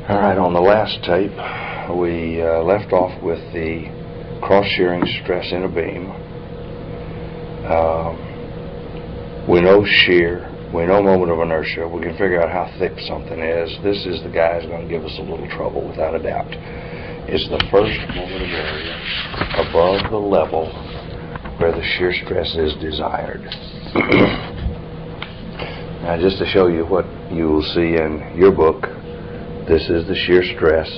Alright, on the last tape we left off with the cross-shearing stress in a beam. We know shear, we know moment of inertia, we can figure out how thick something is. This is the guy who's going to give us a little trouble without a doubt. It's the first moment of area above the level where the shear stress is desired. Now, just to show you what you will see in your book, this is the shear stress,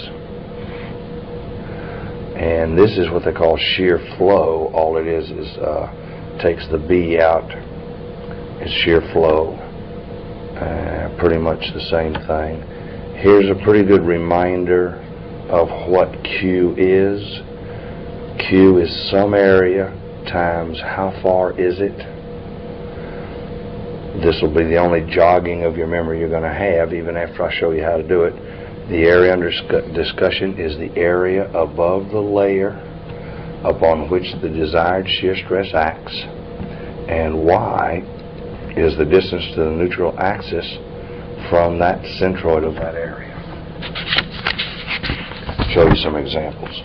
and this is what they call shear flow. All it is takes the B out. It's shear flow. Pretty much the same thing. Here's a pretty good reminder of what Q is. Q is some area times how far is it. This will be the only jogging of your memory you're going to have, even after I show you how to do it. The area under discussion is the area above the layer upon which the desired shear stress acts, and Y is the distance to the neutral axis from that centroid of that area. Show you some examples.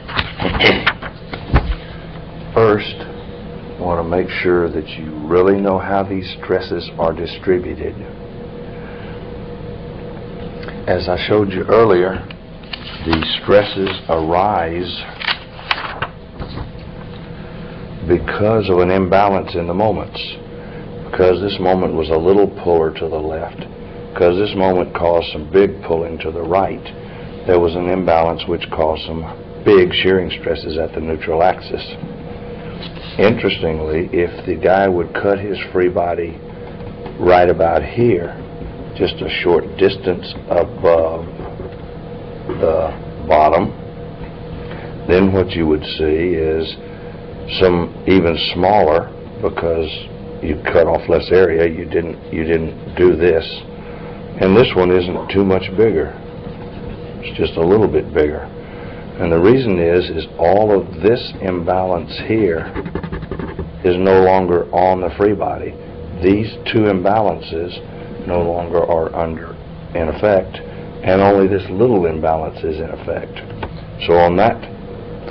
First, I want to make sure that you really know how these stresses are distributed. As I showed you earlier, the stresses arise because of an imbalance in the moments. Because this moment was a little puller to the left, because this moment caused some big pulling to the right, there was an imbalance which caused some big shearing stresses at the neutral axis. Interestingly, if the guy would cut his free body right about here, just a short distance above the bottom, then what you would see is some even smaller, because you cut off less area, you didn't do this, and this one isn't too much bigger. It's just a little bit bigger. And the reason is all of this imbalance here is no longer on the free body. These two imbalances no longer are in effect, and only this little imbalance is in effect. So on that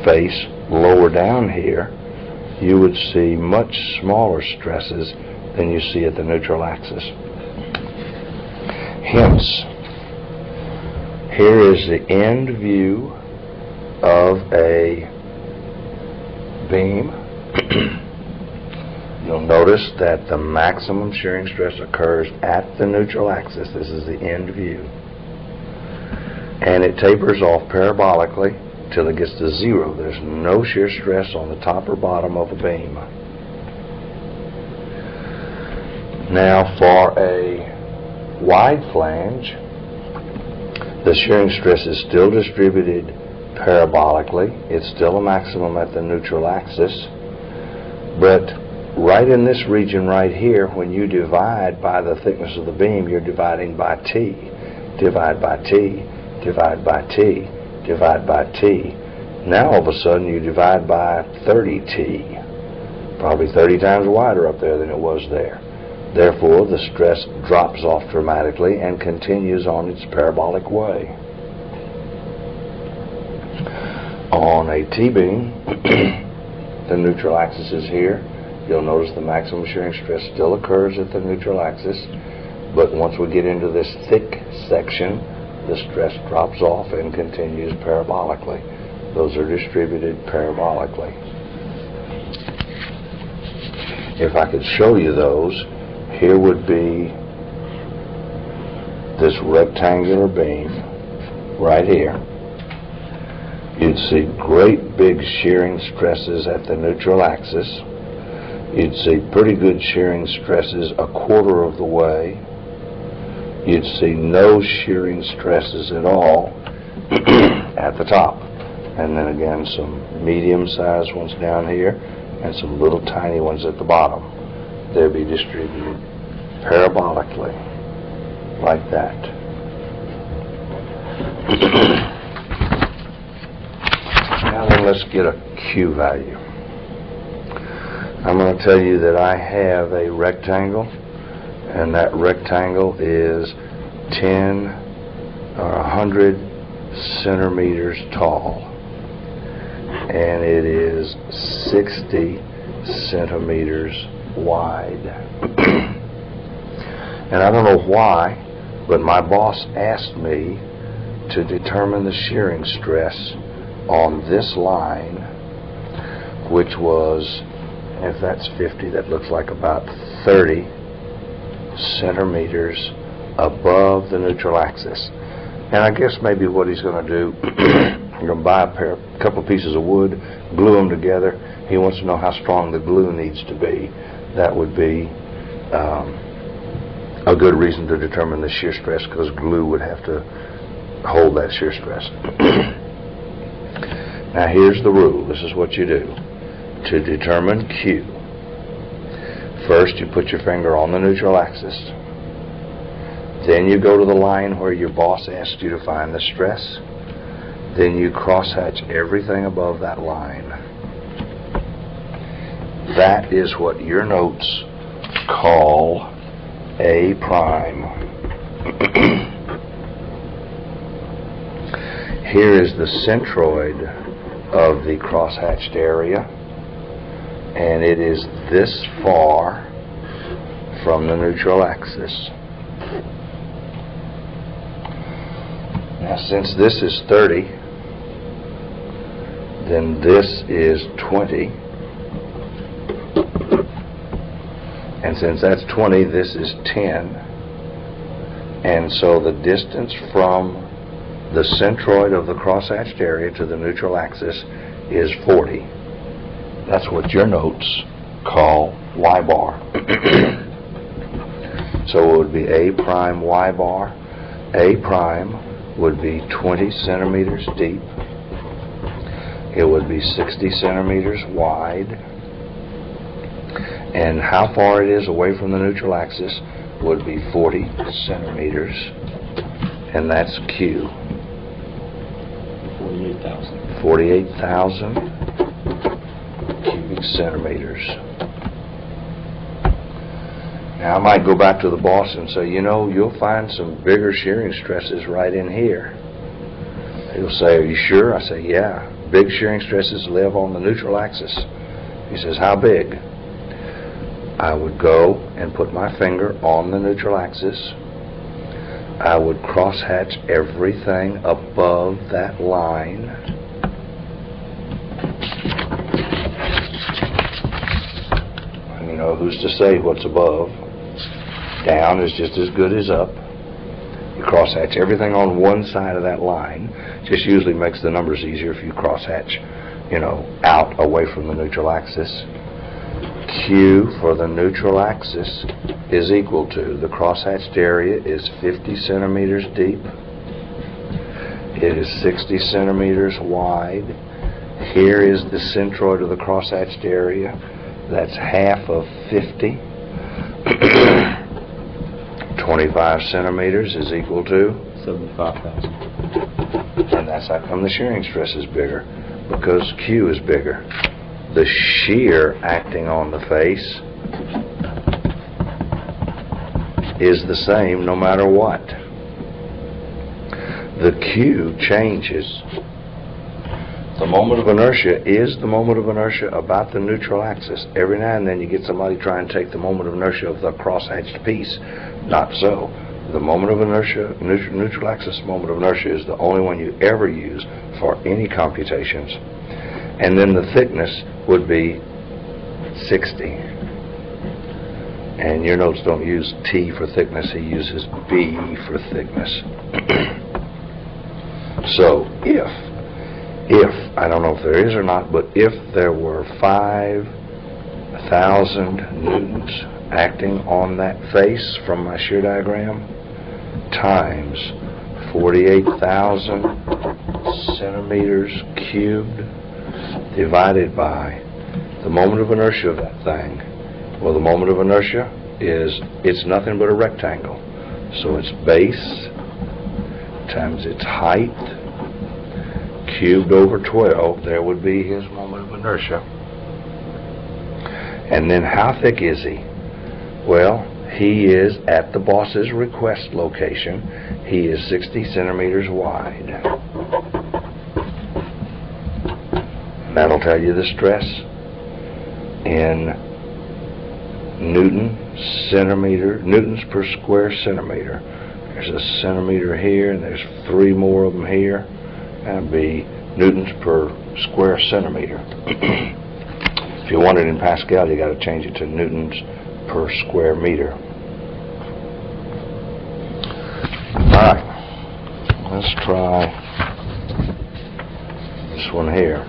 face lower down here, you would see much smaller stresses than you see at the neutral axis. Hence, here is the end view of a beam. You'll notice that the maximum shearing stress occurs at the neutral axis. This is the end view. And it tapers off parabolically till it gets to zero. There's no shear stress on the top or bottom of a beam. Now, for a wide flange, the shearing stress is still distributed parabolically. It's still a maximum at the neutral axis, but right in this region right here, when you divide by the thickness of the beam, you're dividing by T. Divide by T, divide by T, divide by T. Now all of a sudden you divide by 30T. Probably 30 times wider up there than it was there. Therefore, the stress drops off dramatically and continues on its parabolic way. On a T-beam, the neutral axis is here. You'll notice the maximum shearing stress still occurs at the neutral axis, but once we get into this thick section, the stress drops off and continues parabolically. Those are distributed parabolically. If I could show you those, here would be this rectangular beam right here. You'd see great big shearing stresses at the neutral axis. You'd see pretty good shearing stresses a quarter of the way. You'd see no shearing stresses at all at the top. And then again, some medium-sized ones down here and some little tiny ones at the bottom. They'll be distributed parabolically, like that. Now then, let's get a Q value. I'm going to tell you that I have a rectangle, and that rectangle is 10 or 100 centimeters tall, and it is 60 centimeters wide. And I don't know why, but my boss asked me to determine the shearing stress on this line, which was, if that's 50, that looks like about 30 centimeters above the neutral axis. And I guess maybe what he's going to do, he's going to buy a couple of pieces of wood, glue them together. He wants to know how strong the glue needs to be. That would be a good reason to determine the shear stress, because glue would have to hold that shear stress. Now here's the rule. This is what you do. To determine Q, first you put your finger on the neutral axis. Then you go to the line where your boss asked you to find the stress. Then you crosshatch everything above that line. That is what your notes call A prime. Here is the centroid of the crosshatched area, and it is this far from the neutral axis. Now, since this is 30, then this is 20. And since that's 20, this is 10. And so the distance from the centroid of the crosshatched area to the neutral axis is 40. That's what your notes call Y bar. So it would be A prime Y bar. A prime would be 20 centimeters deep. It would be 60 centimeters wide. And how far it is away from the neutral axis would be 40 centimeters. And that's Q. 48,000. 48,000 cubic centimeters. Now I might go back to the boss and say, you know, you'll find some bigger shearing stresses right in here. He'll say, are you sure? I say, yeah. Big shearing stresses live on the neutral axis. He says, how big? I would go and put my finger on the neutral axis. I would crosshatch everything above that line. And you know, who's to say what's above? Down is just as good as up. You crosshatch everything on one side of that line. Just usually makes the numbers easier if you crosshatch, you know, out away from the neutral axis. Q for the neutral axis is equal to, the crosshatched area is 50 centimeters deep. It is 60 centimeters wide. Here is the centroid of the crosshatched area. That's half of 50. 25 centimeters is equal to 75,000. And that's how come the shearing stress is bigger, because Q is bigger. The shear acting on the face is the same no matter what. The Q changes. The moment of inertia is the moment of inertia about the neutral axis. Every now and then you get somebody trying to take the moment of inertia of the crosshatched piece. Not so. The moment of inertia, neutral axis moment of inertia, is the only one you ever use for any computations. And then the thickness would be 60. And your notes don't use T for thickness, he uses B for thickness. So if, I don't know if there is or not, but if there were 5,000 newtons acting on that face from my shear diagram, times 48,000 centimeters cubed, divided by the moment of inertia of that thing. Well, the moment of inertia is, it's nothing but a rectangle. So its base times its height cubed over 12, there would be his moment of inertia. And then how thick is he? Well, He is at the boss's request location. He is 60 centimeters wide. That'll tell you the stress in newtons per square centimeter. There's a centimeter here, and there's 3 more of them here. That'd be newtons per square centimeter. If you want it in Pascal, you got to change it to newtons per square meter. Alright, let's try this one here.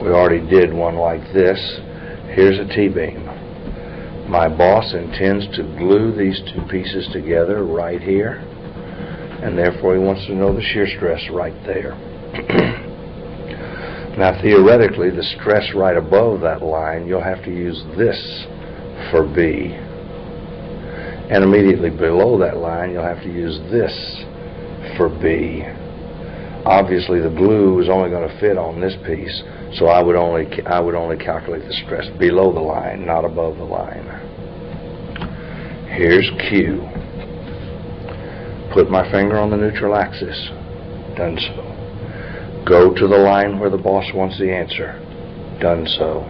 We already did one like this. Here's a T-beam. My boss intends to glue these 2 pieces together right here, and therefore he wants to know the shear stress right there. Now theoretically, the stress right above that line, you'll have to use this for B. And immediately below that line, you'll have to use this for B. Obviously the glue is only going to fit on this piece, so I would only calculate the stress below the line, not above the line. Here's Q. Put my finger on the neutral axis. Done so. Go to the line where the boss wants the answer. Done so.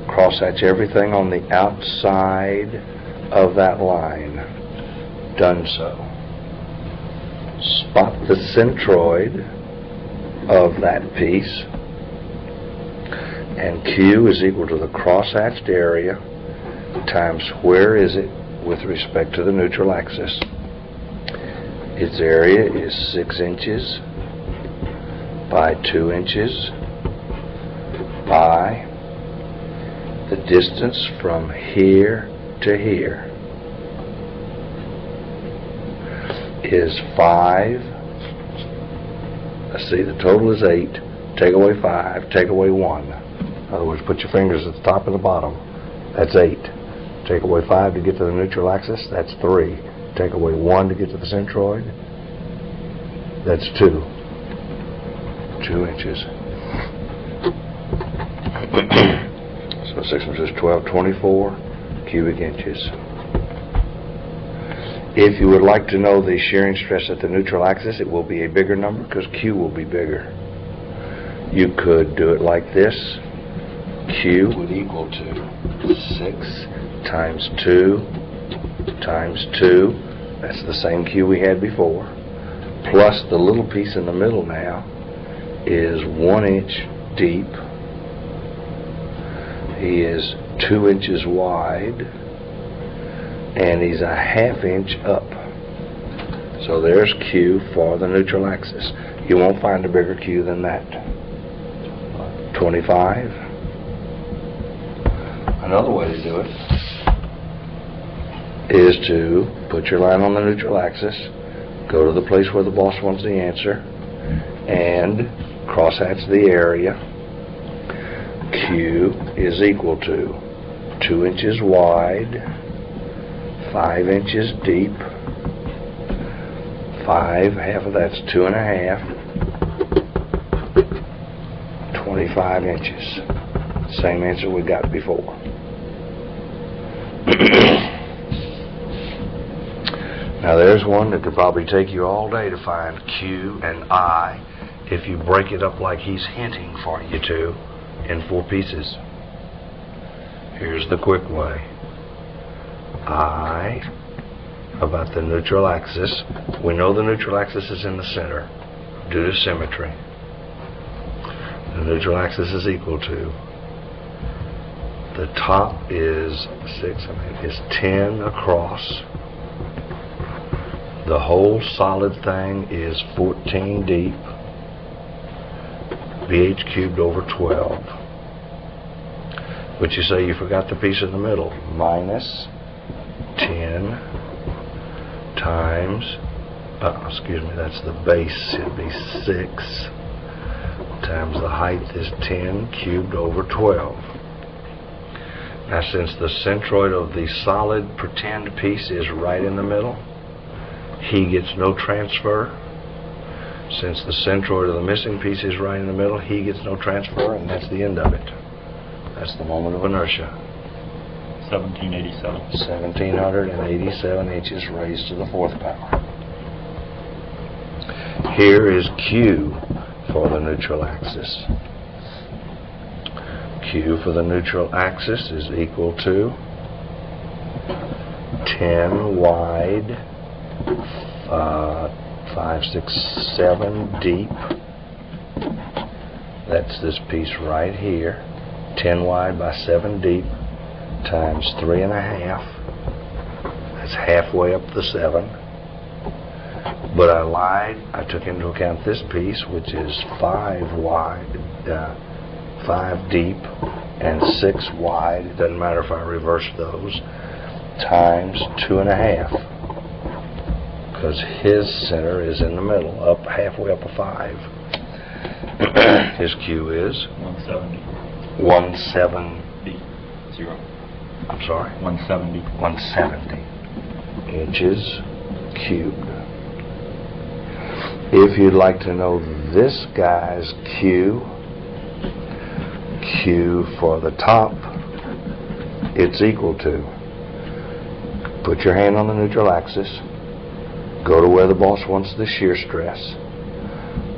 Crosshatch everything on the outside of that line. Done so. Spot the centroid of that piece, and Q is equal to the crosshatched area times where is it with respect to the neutral axis. Its area is 6 inches by 2 inches by the distance from here to here is 5. Let's see, the total is 8. Take away 5, take away 1. In other words, put your fingers at the top and the bottom. That's 8. Take away 5 to get to the neutral axis. That's 3. Take away 1 to get to the centroid. That's 2. 2 inches. So 6 inches, 12, 24 cubic inches. If you would like to know the shearing stress at the neutral axis, it will be a bigger number because Q will be bigger. You could do it like this. Q would equal to 6 times 2 times 2. That's the same Q we had before. Plus the little piece in the middle now is 1 inch deep. He is 2 inches wide, and he's a ½ inch up. So there's Q for the neutral axis. You won't find a bigger Q than that. 25. Another way to do it is to put your line on the neutral axis, go to the place where the boss wants the answer, and crosshatch the area. Q is equal to 2 inches wide, 5 inches deep, 5, half of that's 2 1/2, 25 inches. Same answer we got before. Now there's one that could probably take you all day to find Q and I if you break it up like he's hinting for you to in 4 pieces. Here's the quick way. I about the neutral axis. We know the neutral axis is in the center due to symmetry. The neutral axis is equal to, the top is 10 across. The whole solid thing is 14 deep. BH cubed over 12. But you say you forgot the piece in the middle. Minus 10 times, that's the base, it'd be 6 times the height is 10 cubed over 12. Now since the centroid of the solid pretend piece is right in the middle, he gets no transfer. Since the centroid of the missing piece is right in the middle, he gets no transfer, and that's the end of it. That's the moment of inertia. 1787. 1,787 inches raised to the fourth power. Here is Q for the neutral axis. Q for the neutral axis is equal to 10 wide, 5, 6, 7 deep. That's this piece right here. 10 wide by 7 deep times 3.5. That's halfway up the 7. But I lied. I took into account this piece, which is 5 wide, 5 deep, and 6 wide. It doesn't matter if I reverse those. Times 2.5. Because his center is in the middle, up halfway up a 5. His Q is 170. 170. 0. I'm sorry. 170. 170 inches cubed. If you'd like to know this guy's Q for the top, it's equal to, put your hand on the neutral axis, go to where the boss wants the shear stress,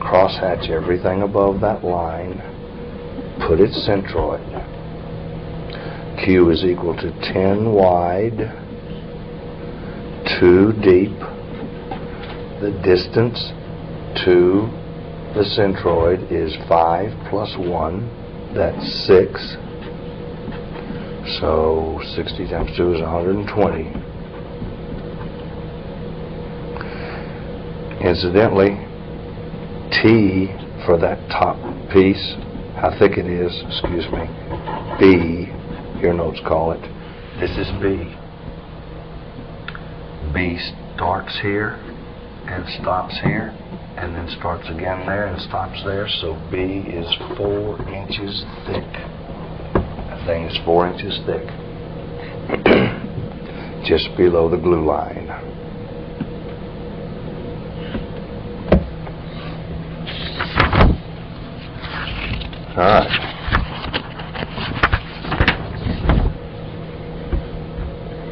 crosshatch everything above that line, put it centroid. Q is equal to 10 wide, 2 deep. The distance to the centroid is 5 plus 1, that's 6. So 60 times 2 is 120. Incidentally, T for that top piece, how thick it is, excuse me, B, your notes call it, this is B. B starts here and stops here, and then starts again there and stops there, so B is 4 inches thick. That thing is 4 inches thick. Just below the glue line. Alright.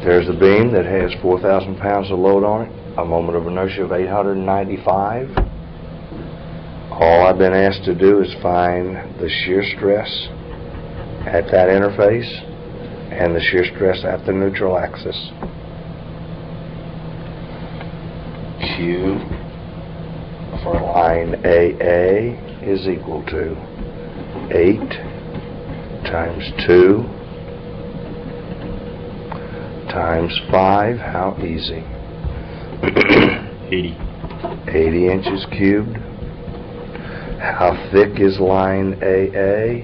There's a beam that has 4,000 pounds of load on it, a moment of inertia of 895. All I've been asked to do is find the shear stress at that interface and the shear stress at the neutral axis. Q for line AA is equal to 8 times 2 times 5, how easy? 80. 80 inches cubed. How thick is line AA?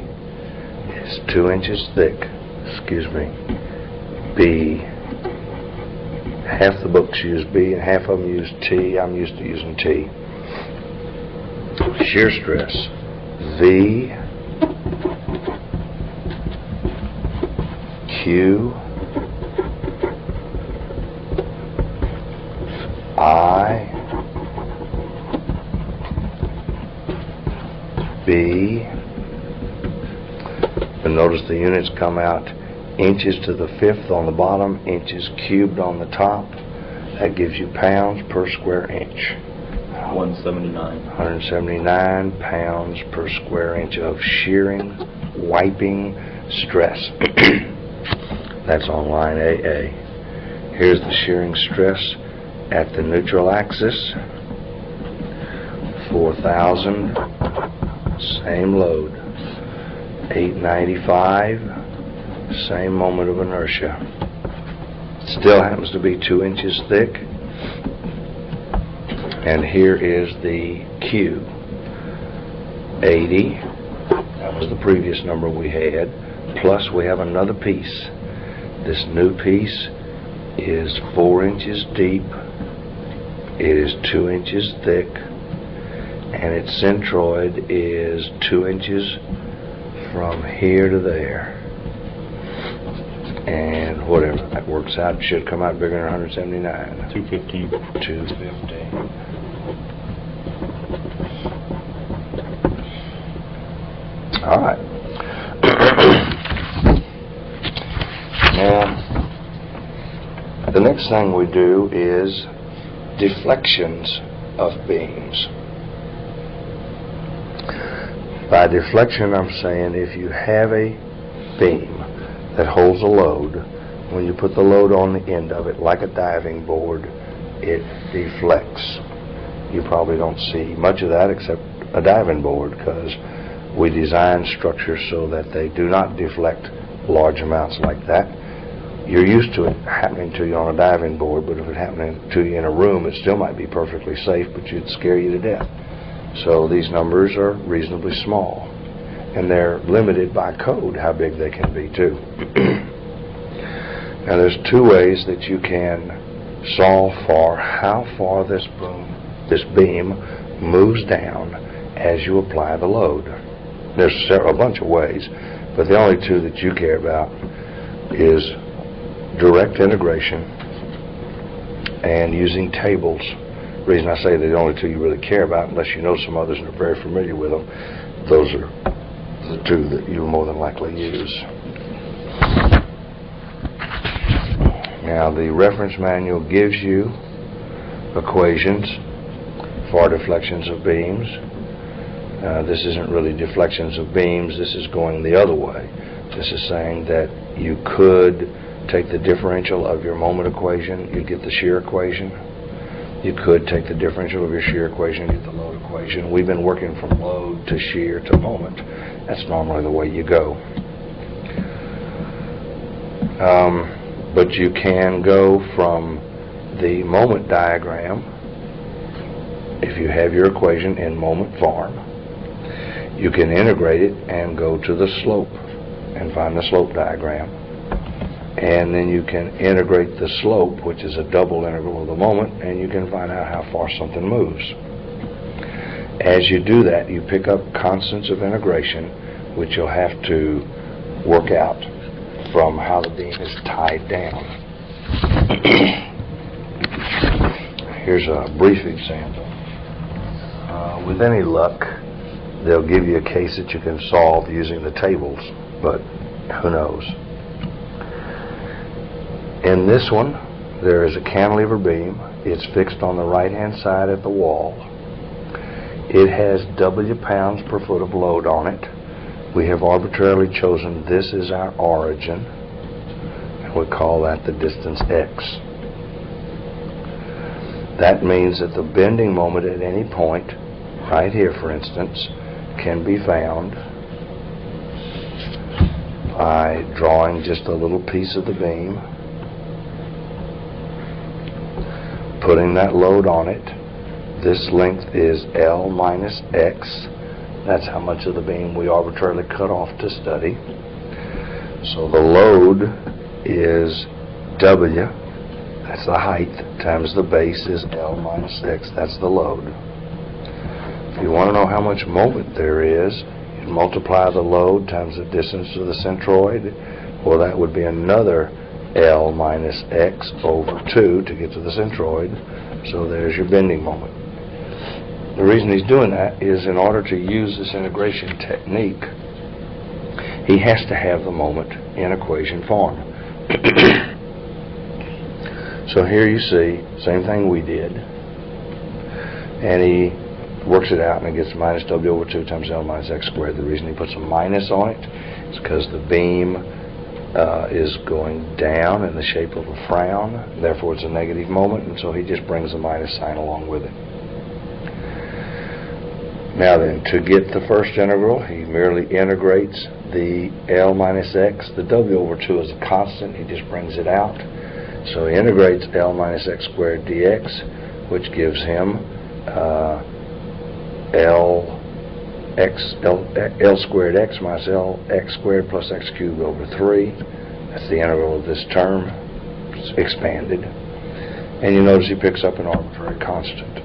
It's 2 inches thick. Excuse me. B. Half the books use B and half of them use T. I'm used to using T. Shear stress. V. Q. I. B. But notice the units come out inches to the 5th on the bottom, inches cubed on the top. That gives you pounds per square inch. 179. 179 pounds per square inch of shearing, wiping stress. That's on line AA. Here's the shearing stress at the neutral axis. 4,000, same load. 895, same moment of inertia. Still happens to be 2 inches thick. And here is the Q. 80, that was the previous number we had, plus we have another piece. This new piece is 4 inches deep, it is 2 inches thick, and its centroid is 2 inches from here to there. And whatever that works out, should come out bigger than 179. 215. 215. All right. Now, The next thing we do is deflections of beams. By deflection, I'm saying if you have a beam that holds a load, when you put the load on the end of it, like a diving board, it deflects. You probably don't see much of that except a diving board, because we design structures so that they do not deflect large amounts like that. You're used to it happening to you on a diving board, but if it happened to you in a room, it still might be perfectly safe, but it'd scare you to death. So these numbers are reasonably small, and they're limited by code how big they can be too. Now there's two ways that you can solve for how far this beam moves down as you apply the load. There's a bunch of ways, but the only two that you care about is direct integration and using tables. The reason I say they're the only two you really care about, unless you know some others and are very familiar with them, those are the two that you'll more than likely use. Now the reference manual gives you equations for deflections of beams. This isn't really deflections of beams, this is going the other way. This is saying that you could take the differential of your moment equation, you get the shear equation. You could take the differential of your shear equation, get the load equation. We've been working from load to shear to moment. That's normally the way you go. But you can go from the moment diagram, if you have your equation in moment form, you can integrate it and go to the slope and find the slope diagram. And then you can integrate the slope, which is a double integral of the moment, and you can find out how far something moves. As you do that, you pick up constants of integration, which you'll have to work out from how the beam is tied down. Here's a brief example. With any luck, they'll give you a case that you can solve using the tables, but who knows. In this one, there is a cantilever beam. It's fixed on the right-hand side at the wall. It has W pounds per foot of load on it. We have arbitrarily chosen this as our origin, and we call that the distance x. That means that the bending moment at any point, right here for instance, can be found by drawing just a little piece of the beam, putting that load on it. This length is L minus X. That's how much of the beam we arbitrarily cut off to study. So the load is W, that's the height, times the base is L minus X, that's the load. If you want to know how much moment there is, you multiply the load times the distance to the centroid. Well, that would be another L minus X over 2 to get to the centroid. So there's your bending moment. The reason he's doing that is in order to use this integration technique, he has to have the moment in equation form. So here you see, same thing we did, and he works it out and it gets minus W over 2 times L minus X squared. The reason he puts a minus on it is because the beam is going down in the shape of a frown, therefore it's a negative moment, and so he just brings the minus sign along with it. Now then, to get the first integral, he merely integrates the L minus X. The W over 2 is a constant, he just brings it out. So he integrates L minus X squared dx, which gives him L squared X minus L X squared plus X cubed over 3. That's the integral of this term. It's expanded. And you notice he picks up an arbitrary constant.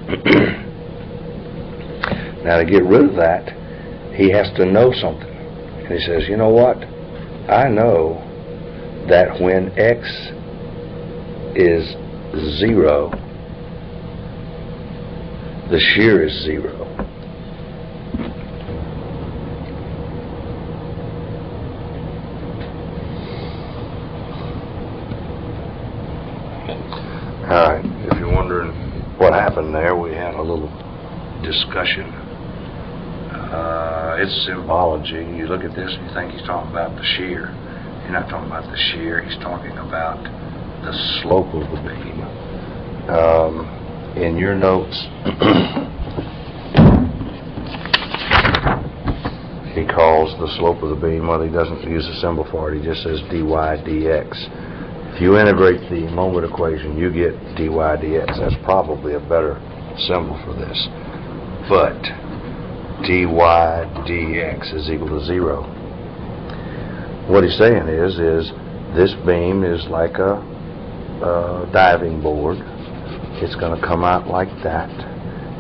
Now to get rid of that, he has to know something. And he says, you know what? I know that when X is 0, the shear is 0. happened there, we had a little discussion. It's symbology. You look at this and you think he's talking about the shear. You're not talking about the shear, he's talking about the slope of the beam. In your notes, he calls the slope of the beam, well, he doesn't use a symbol for it, he just says dy dx. If you integrate the moment equation, you get dy dx. That's probably a better symbol for this. But dy dx is equal to 0. What he's saying is this beam is like a diving board. It's going to come out like that.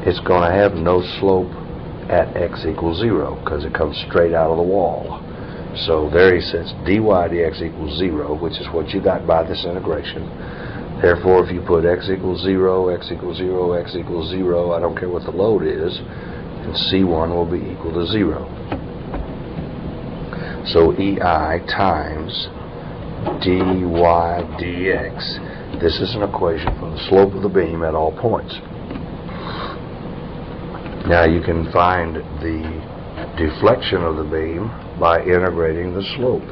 It's going to have no slope at x equals 0 because it comes straight out of the wall. So there he says dy dx equals 0, which is what you got by this integration. Therefore, if you put x equals 0, x equals 0, x equals 0, I don't care what the load is, and C1 will be equal to 0. So EI times dy dx. This is an equation for the slope of the beam at all points. Now you can find the deflection of the beam by integrating the slope.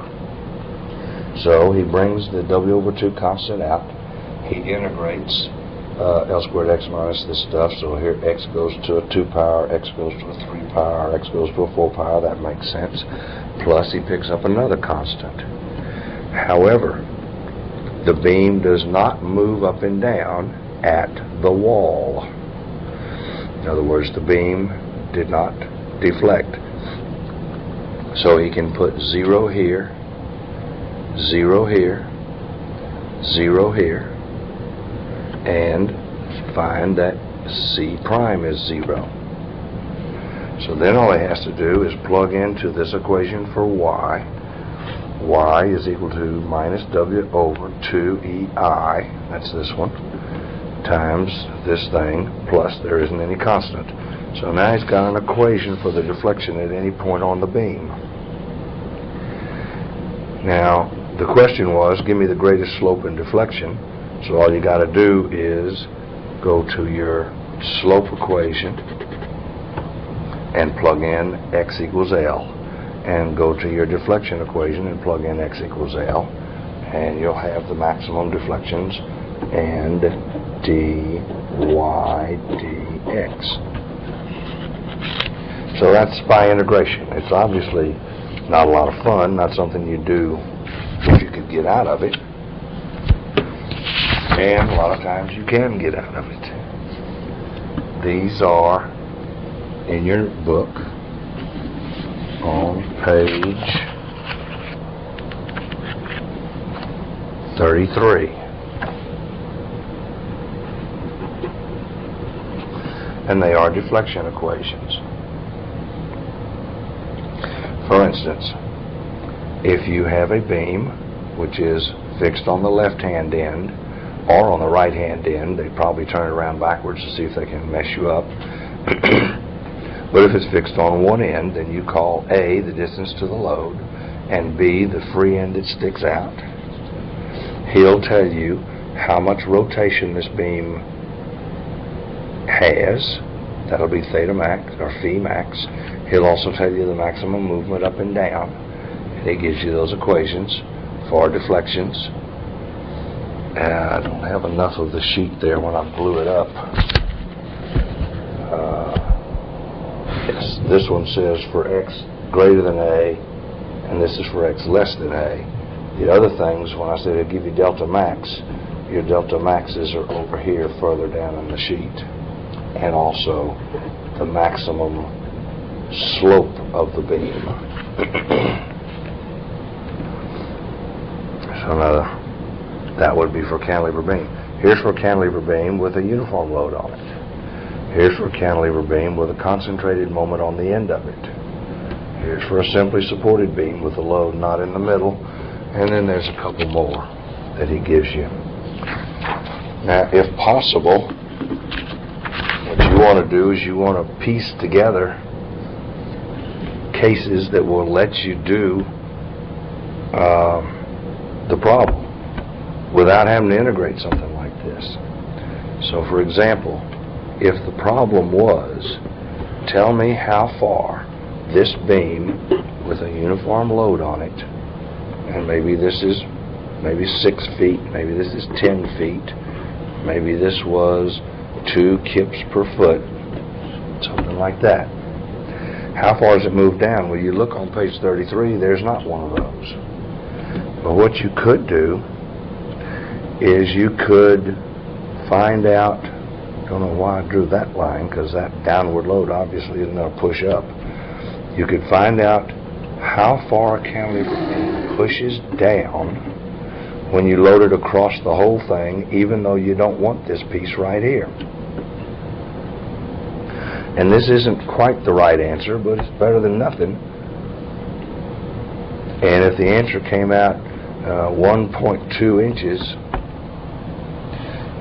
So he brings the W over 2 constant out. He integrates L squared x minus this stuff. So here x goes to a 2 power, x goes to a 3 power, x goes to a 4 power. That makes sense. Plus he picks up another constant. However, the beam does not move up and down at the wall. In other words, the beam did not deflect. So he can put 0 here, 0 here, 0 here, and find that C prime is 0. So then all he has to do is plug into this equation for y. Y is equal to minus W over 2EI, that's this one, times this thing, plus there isn't any constant. So now he's got an equation for the deflection at any point on the beam. Now, the question was, give me the greatest slope and deflection. So all you got to do is go to your slope equation and plug in x equals L. And go to your deflection equation and plug in x equals L. And you'll have the maximum deflections and dy dx. So that's by integration. It's obviously not a lot of fun, not something you do if you could get out of it. And a lot of times you can get out of it. These are in your book on page 33. And they are deflection equations. For instance, if you have a beam which is fixed on the left-hand end or on the right-hand end, they probably turn it around backwards to see if they can mess you up. But if it's fixed on one end, then you call A the distance to the load and B the free end that sticks out. He'll tell you how much rotation this beam has. That'll be theta max or phi max. He'll also tell you the maximum movement up and down. And he gives you those equations for deflections. I don't have enough of the sheet there when I blew it up. Yes, this one says for x greater than A, and this is for x less than A. The other things, when I said I'd give you delta max, your delta maxes are over here further down in the sheet. And also the maximum slope of the beam. So now that would be for cantilever beam. Here's for a cantilever beam with a uniform load on it. Here's for a cantilever beam with a concentrated moment on the end of it. Here's for a simply supported beam with a load not in the middle. And then there's a couple more that he gives you. Now, if possible, what you want to do is you want to piece together cases that will let you do the problem without having to integrate something like this. So, for example, if the problem was, tell me how far this beam with a uniform load on it, and maybe this is 6 feet, maybe this is 10 feet, maybe this was 2 kips per foot, something like that. How far does it move down? Well, you look on page 33, there's not one of those. But what you could do is you could find out, don't know why I drew that line, because that downward load obviously isn't going to push up. You could find out how far a cantilever beam pushes down when you load it across the whole thing, even though you don't want this piece right here. And this isn't quite the right answer, but it's better than nothing. And if the answer came out 1.2 inches,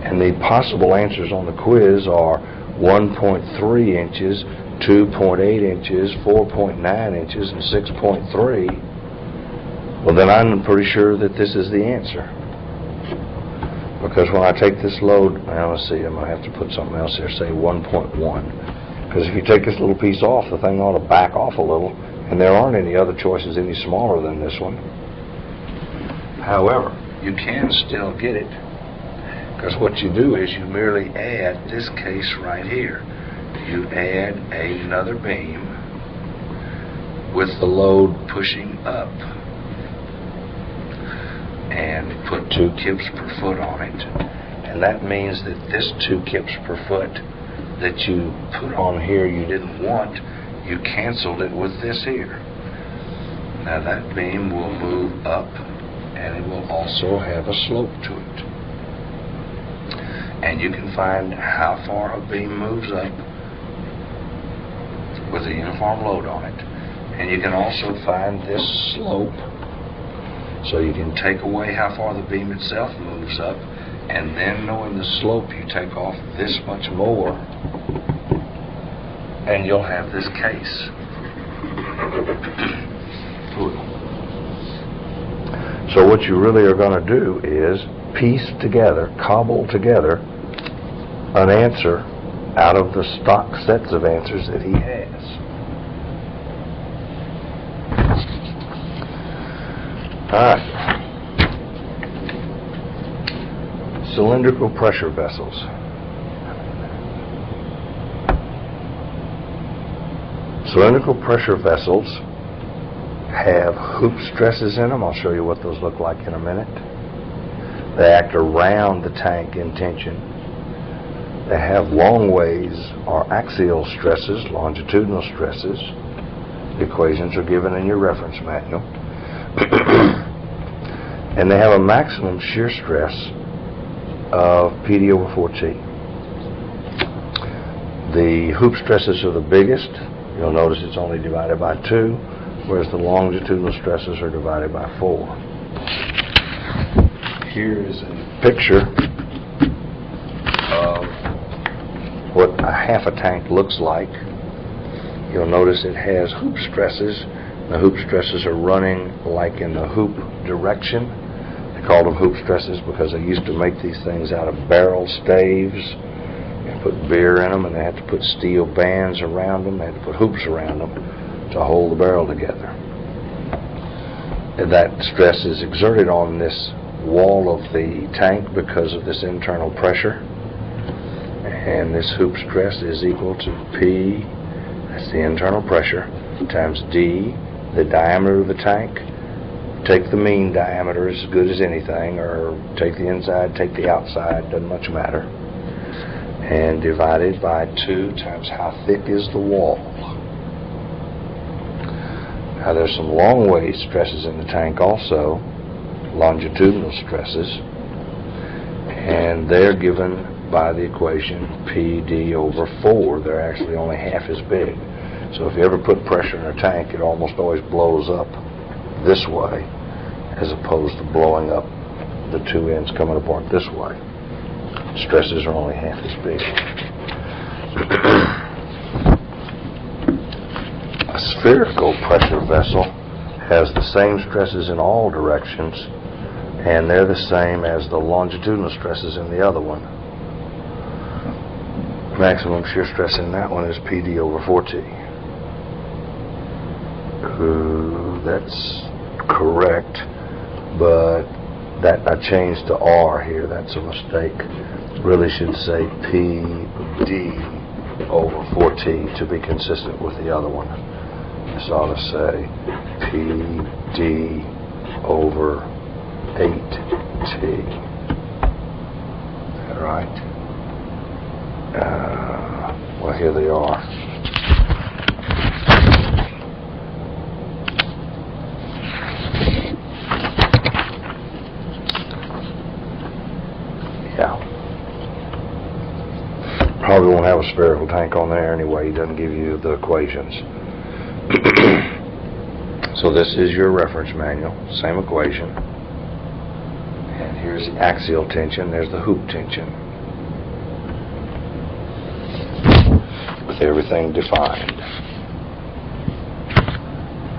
and the possible answers on the quiz are 1.3 inches, 2.8 inches, 4.9 inches, and 6.3, well, then I'm pretty sure that this is the answer. Because when I take this load, now let's see, I'm going to have to put something else here, say 1.1. Because if you take this little piece off, the thing ought to back off a little, and there aren't any other choices any smaller than this one. However, you can still get it, because what you do is you merely add this case right here. You add another beam with the load pushing up and put 2 kips per foot on it, and that means that this 2 kips per foot that you put on here you didn't want, you canceled it with this here. Now that beam will move up, and it will also have a slope to it. And you can find how far a beam moves up with a uniform load on it. And you can also find this slope, so you can take away how far the beam itself moves up, and then knowing the slope, you take off this much more, and you'll have this case. So what you really are going to do is piece together, cobble together an answer out of the stock sets of answers that he has. Alright. Cylindrical pressure vessels. Cylindrical pressure vessels have hoop stresses in them. I'll show you what those look like in a minute. They act around the tank in tension. They have long ways or axial stresses, longitudinal stresses. The equations are given in your reference manual. And they have a maximum shear stress of PD over 4T. The hoop stresses are the biggest. You'll notice it's only divided by 2, whereas the longitudinal stresses are divided by 4. Here is a picture of what a half a tank looks like. You'll notice it has hoop stresses. The hoop stresses are running like in the hoop direction. They call them hoop stresses because they used to make these things out of barrel staves. They put beer in them, and they had to put steel bands around them. They had to put hoops around them to hold the barrel together. And that stress is exerted on this wall of the tank because of this internal pressure. And this hoop stress is equal to P, that's the internal pressure, times D, the diameter of the tank. Take the mean diameter as good as anything, or take the inside, take the outside, doesn't much matter, and divided by 2 times how thick is the wall. Now there's some long wave stresses in the tank also, longitudinal stresses, and they're given by the equation PD over 4. They're actually only half as big. So if you ever put pressure in a tank, it almost always blows up this way as opposed to blowing up the 2 ends coming apart this way. Stresses are only half as big. A spherical pressure vessel has the same stresses in all directions, and they're the same as the longitudinal stresses in the other one. Maximum shear stress in that one is PD over 4T. That's correct, but that I changed to R here. That's a mistake. Really should say PD over 4T to be consistent with the other one. This ought to say PD over 8T. Is that right? Well, here they are. Yeah. Probably won't have a spherical tank on there anyway. He doesn't give you the equations. So this is your reference manual, same equation. And here's the axial tension, there's the hoop tension. With everything defined.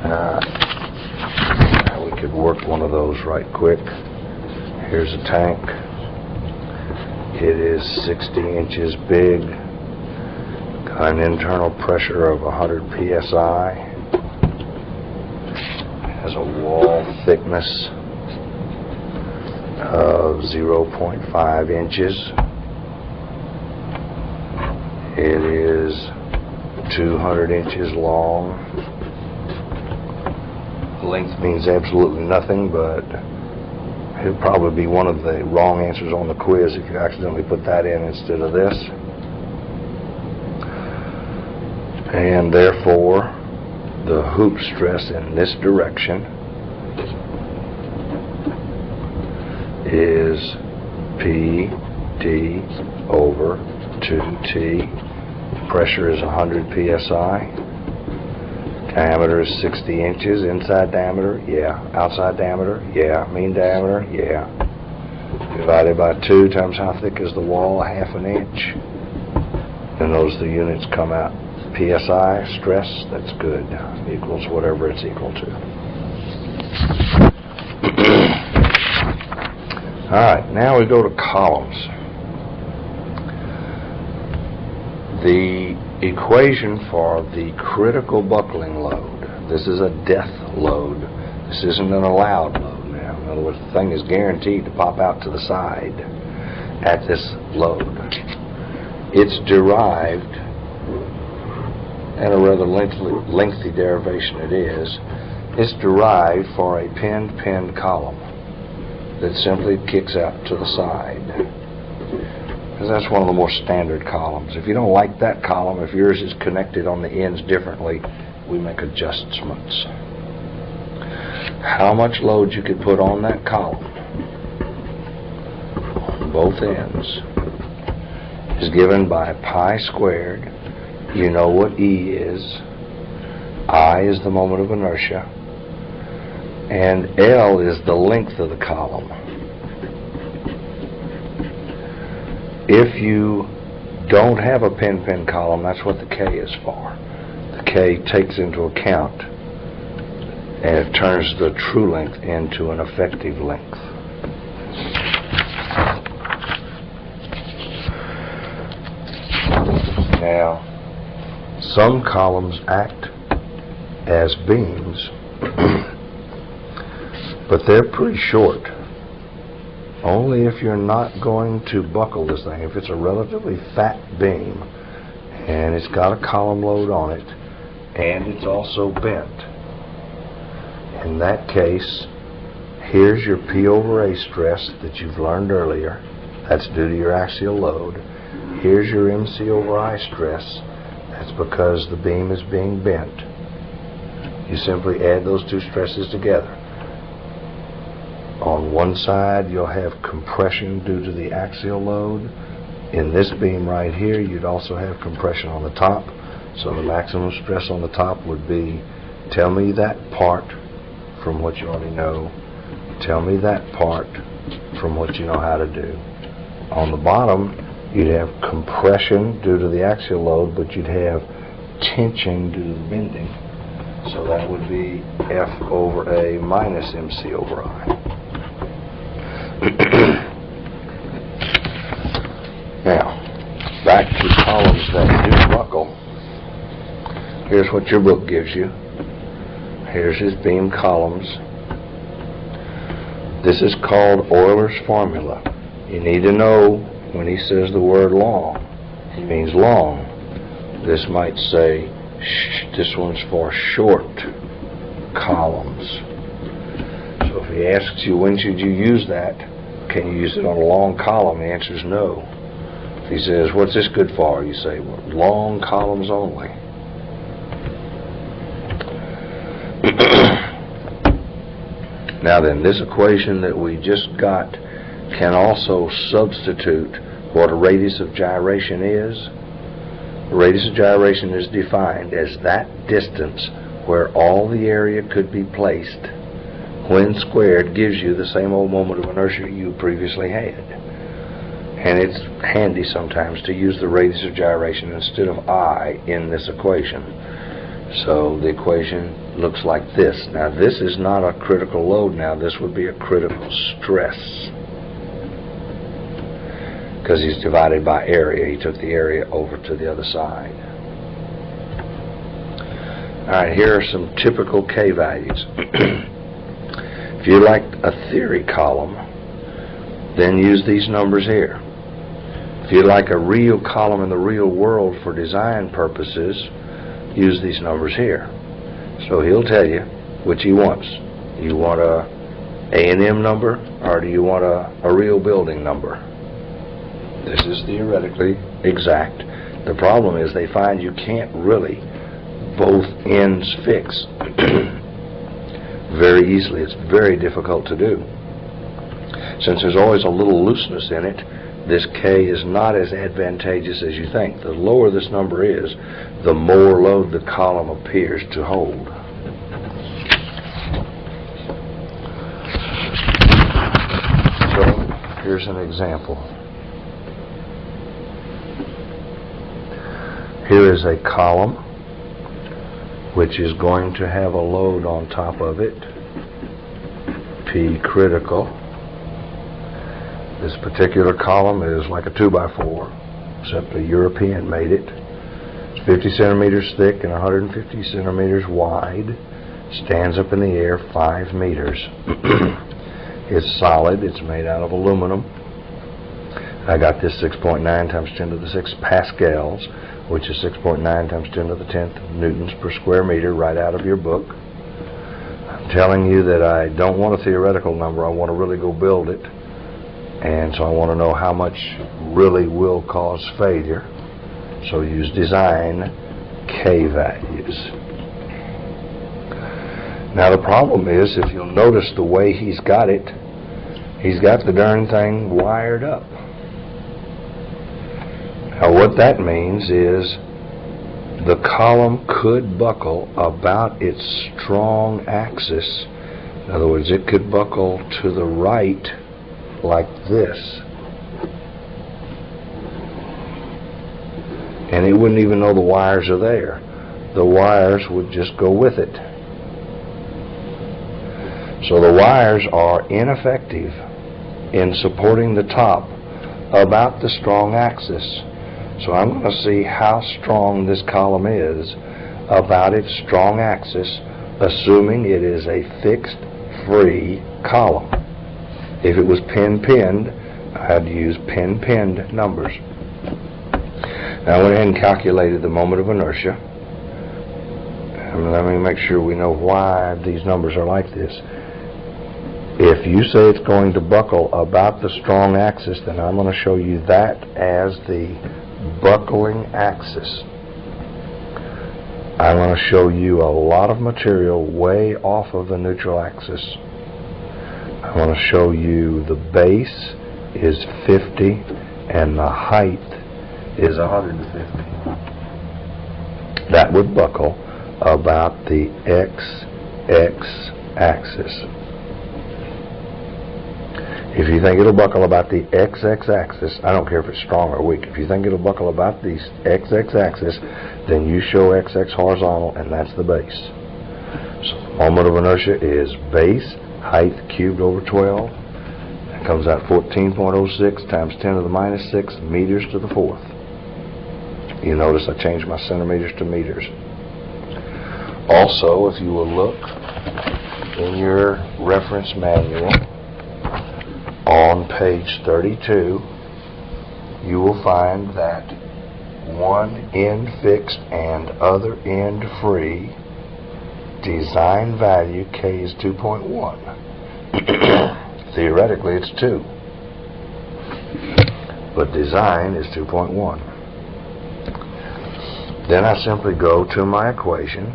Now we could work one of those right quick. Here's a tank. It is 60 inches big. Got an internal pressure of 100 psi. Has a wall thickness of 0.5 inches. It is 200 inches long. Length means absolutely nothing, but it'll probably be one of the wrong answers on the quiz if you accidentally put that in instead of this. And therefore, the hoop stress in this direction is PD over 2T. Pressure is 100 psi. Diameter is 60 inches. Inside diameter, yeah. Outside diameter, yeah. Mean diameter, yeah. Divided by 2 times how thick is the wall, ½ an inch. And those the units come out. PSI, stress, that's good. Equals whatever it's equal to. Alright, now we go to columns. The equation for the critical buckling load. This is a death load. This isn't an allowed load now. In other words, the thing is guaranteed to pop out to the side at this load. It's derived, and a rather lengthy derivation it is, it's derived for a pinned column that simply kicks out to the side. Because that's one of the more standard columns. If you don't like that column, if yours is connected on the ends differently, we make adjustments. How much load you could put on that column on both ends is given by pi squared. You know what E is. I is the moment of inertia. And L is the length of the column. If you don't have a pin column, that's what the K is for. The K takes into account and it turns the true length into an effective length. Now, some columns act as beams, but they're pretty short. Only if you're not going to buckle this thing. If it's a relatively fat beam and it's got a column load on it and it's also bent, in that case, here's your P over A stress that you've learned earlier. That's due to your axial load. Here's your MC over I stress. That's because the beam is being bent. You simply add those two stresses together. On one side, you'll have compression due to the axial load. In this beam right here, you'd also have compression on the top. So the maximum stress on the top would be, tell me that part from what you already know. Tell me that part from what you know how to do. On the bottom, you'd have compression due to the axial load, but you'd have tension due to the bending. So that would be F over A minus MC over I. Now, back to column Here's what your book gives you. Here's his beam columns. This is called Euler's formula. You need to know when he says the word long, he means long. This might say, this one's for short columns. So if he asks you, when should you use that? Can you use it on a long column? The answer is no. If he says, what's this good for? You say, well, long columns only. Now then, this equation that we just got can also substitute what a radius of gyration is. The radius of gyration is defined as that distance where all the area could be placed when squared gives you the same old moment of inertia you previously had. And it's handy sometimes to use the radius of gyration instead of I in this equation. So the equation looks like this. Now this is not a critical load now, this would be a critical stress. Because he's divided by area. He took the area over to the other side. Alright, here are some typical K values. If you like a theory column, then use these numbers here. If you like a real column in the real world for design purposes, use these numbers here. So he'll tell you which he wants. You want a A&M number, or do you want a real building number? This is theoretically exact. The problem is they find you can't really both ends fix very easily. It's very difficult to do. Since there's always a little looseness in it, this K is not as advantageous as you think. The lower this number is, the more load the column appears to hold. So here's an example. Here is a column which is going to have a load on top of it, P critical. This particular column is like a 2x4, except a European made it. It's 50 centimeters thick and 150 centimeters wide. Stands up in the air 5 meters. It's solid. It's made out of aluminum. I got this 6.9 times 10 to the 6 pascals, which is 6.9 times 10 to the 10th newtons per square meter, right out of your book. I'm telling you that I don't want a theoretical number. I want to really go build it. And so I want to know how much really will cause failure. So use design K values. Now the problem is, if you'll notice the way he's got it, he's got the darn thing wired up. Now what that means is the column could buckle about its strong axis. In other words, it could buckle to the right like this. And it wouldn't even know the wires are there. The wires would just go with it. So the wires are ineffective in supporting the top about the strong axis. So I'm going to see how strong this column is about its strong axis, assuming it is a fixed, free column. If it was pin-pinned, I had to use pin-pinned numbers. Now I went ahead and calculated the moment of inertia. And let me make sure we know why these numbers are like this. If you say it's going to buckle about the strong axis, then I'm going to show you that as the buckling axis. I'm going to show you a lot of material way off of the neutral axis. I want to show you the base is 50 and the height is 150. That would buckle about the x axis. If you think it'll buckle about the x axis, I don't care if it's strong or weak. If you think it'll buckle about the x axis, then you show x horizontal, and that's the base. So the moment of inertia is base height cubed over 12. That comes out 14.06 times 10 to the minus 6 meters to the 4th. You notice I changed my centimeters to meters. Also, if you will look in your reference manual on page 32, you will find that one end fixed and other end free, design value K is 2.1. Theoretically it's 2, but design is 2.1. Then I simply go to my equation,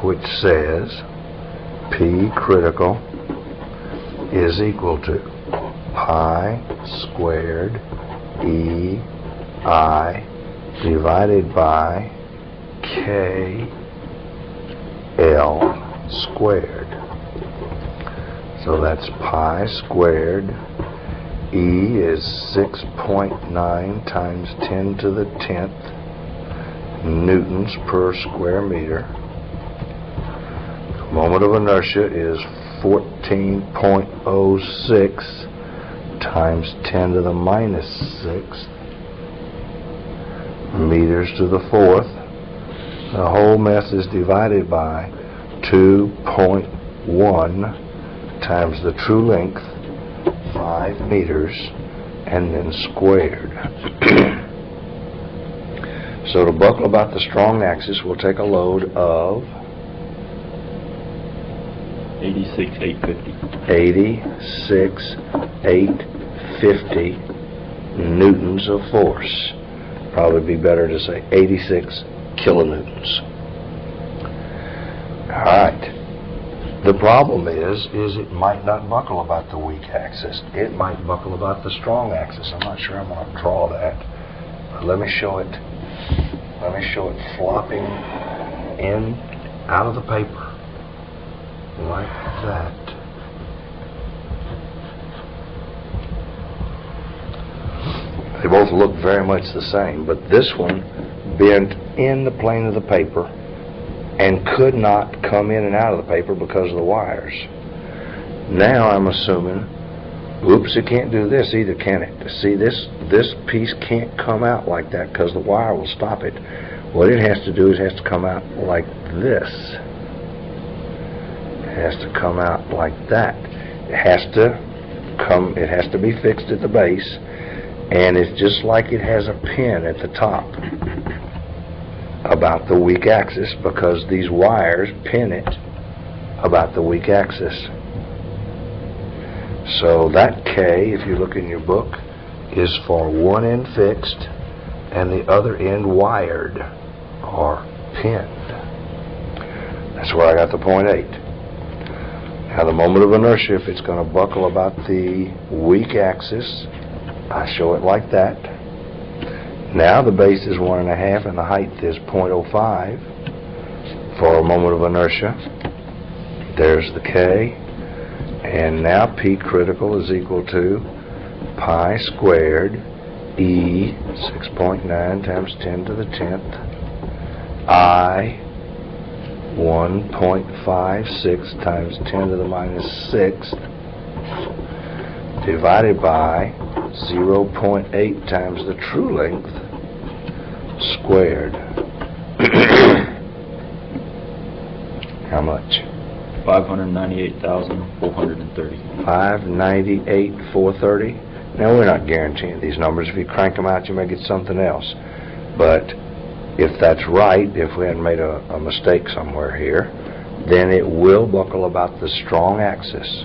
which says P critical is equal to pi squared EI divided by KL squared. So that's pi squared. E is 6.9 times 10 to the 10th newtons per square meter. Moment of inertia is 14.06 times 10 to the minus 6th meters to the 4th. The whole mess is divided by 2.1 times the true length, 5 meters, and then squared. So to buckle about the strong axis, we'll take a load of 86,850. 86,850 newtons of force. Probably be better to say 86 kilonewtons. Alright. The problem is it might not buckle about the weak axis. It might buckle about the strong axis. I'm not sure I'm going to draw that. But let me show it. Let me show it flopping in out of the paper like that. They both look very much the same, but this one bent in the plane of the paper and could not come in and out of the paper because of the wires. Now I'm assuming, oops, it can't do this either, can it? See, this piece can't come out like that because the wire will stop it. What it has to do is it has to come out like this. It has to come out like that. It has to be fixed at the base, and it's just like it has a pin at the top about the weak axis because these wires pin it about the weak axis. So that K, if you look in your book, is for one end fixed and the other end wired or pinned. That's where I got the 0.8. Now the moment of inertia, if it's going to buckle about the weak axis, I show it like that. Now the base is 1.5 and the height is 0.05 for a moment of inertia. There's the K. And now P critical is equal to pi squared E 6.9 times 10 to the 10th I 1.56 times 10 to the minus 6th divided by 0.8 times the true length squared. How much? 598,430. 598,430. Now we're not guaranteeing these numbers. If you crank them out, you may get something else. But if that's right, if we hadn't made a mistake somewhere here, then it will buckle about the strong axis.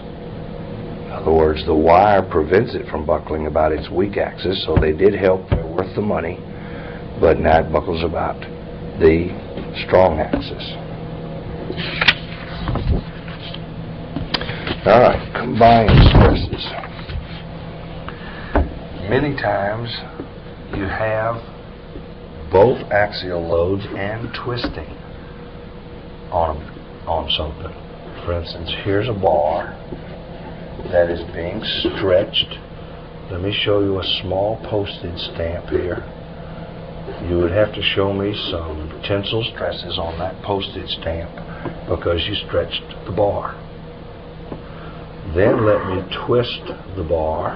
In other words, the wire prevents it from buckling about its weak axis, so they did help. They're worth the money. But now it buckles about the strong axis. All right, combined stresses. Many times you have both axial loads and twisting on something. For instance, here's a bar that is being stretched. Let me show you a small postage stamp here. You would have to show me some tensile stresses on that postage stamp because you stretched the bar. Then let me twist the bar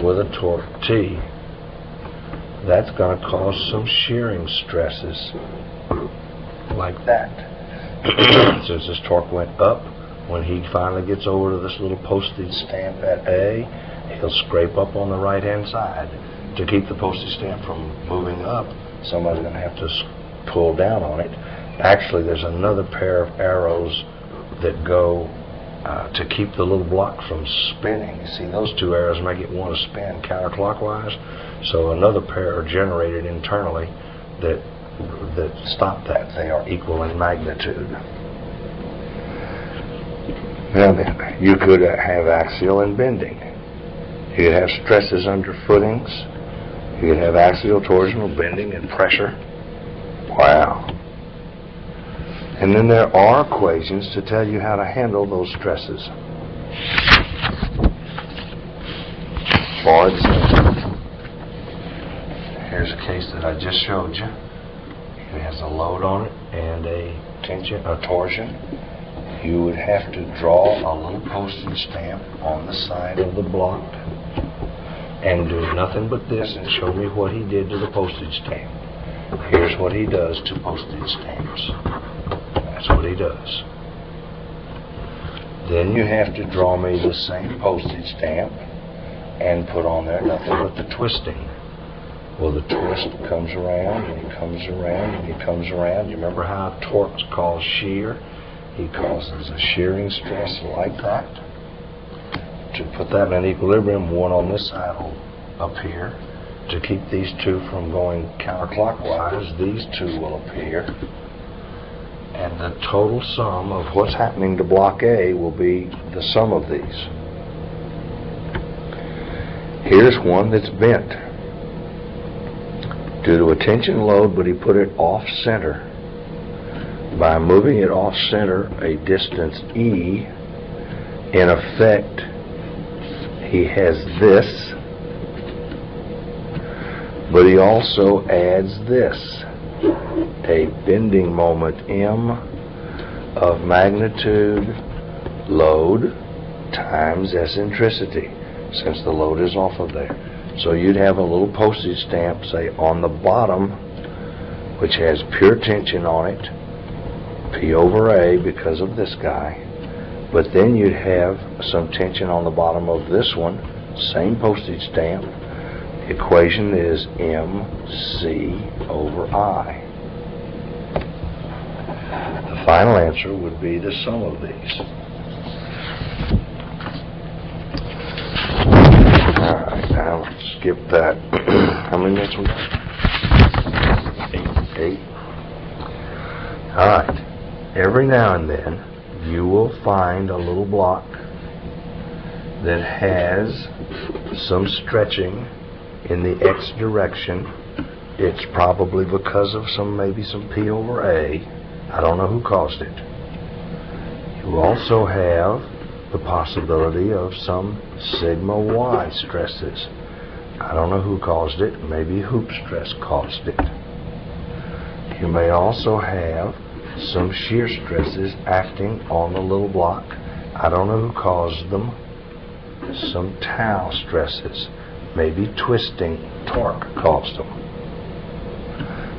with a torque T. That's going to cause some shearing stresses like that. Since this torque went up, when he finally gets over to this little postage stamp at A, he'll scrape up on the right-hand side. To keep the postage stamp from moving up, somebody's going to have to pull down on it. Actually, there's another pair of arrows that go to keep the little block from spinning. You see, those two arrows make it want to spin counterclockwise. So another pair are generated internally that stop that. They are equal in magnitude. Now then, you could have axial and bending. You could have stresses under footings. You could have axial, torsional, bending, and pressure. Wow. And then there are equations to tell you how to handle those stresses. For example, here's a case that I just showed you. It has a load on it and a torsion. You would have to draw a little postage stamp on the side of the block and do nothing but this and show me what he did to the postage stamp. Here's what he does to postage stamps. That's what he does. Then you have to draw me the same postage stamp and put on there nothing but the twisting. Well, the twist comes around and he comes around and he comes around. You remember how torque's called shear? He causes a shearing stress like that. To put that in equilibrium, one on this side will appear. To keep these two from going counterclockwise, these two will appear. And the total sum of what's happening to block A will be the sum of these. Here's one that's bent due to a tension load, but he put it off center. By moving it off center a distance E, in effect he has this, but he also adds this, a bending moment M of magnitude load times eccentricity, since the load is off of there. So you'd have a little postage stamp, say, on the bottom, which has pure tension on it, P over A because of this guy, but then you'd have some tension on the bottom of this one, same postage stamp. The equation is MC over I. The final answer would be the sum of these. Alright, now let's skip that. How many minutes we got? 8. Alright. Every now and then you will find a little block that has some stretching in the X direction. It's probably because of maybe some P over A. I don't know who caused it. You also have the possibility of some sigma Y stresses. I don't know who caused it. Maybe hoop stress caused it. You may also have some shear stresses acting on the little block. I don't know who caused them. Some tau stresses. Maybe twisting torque caused them.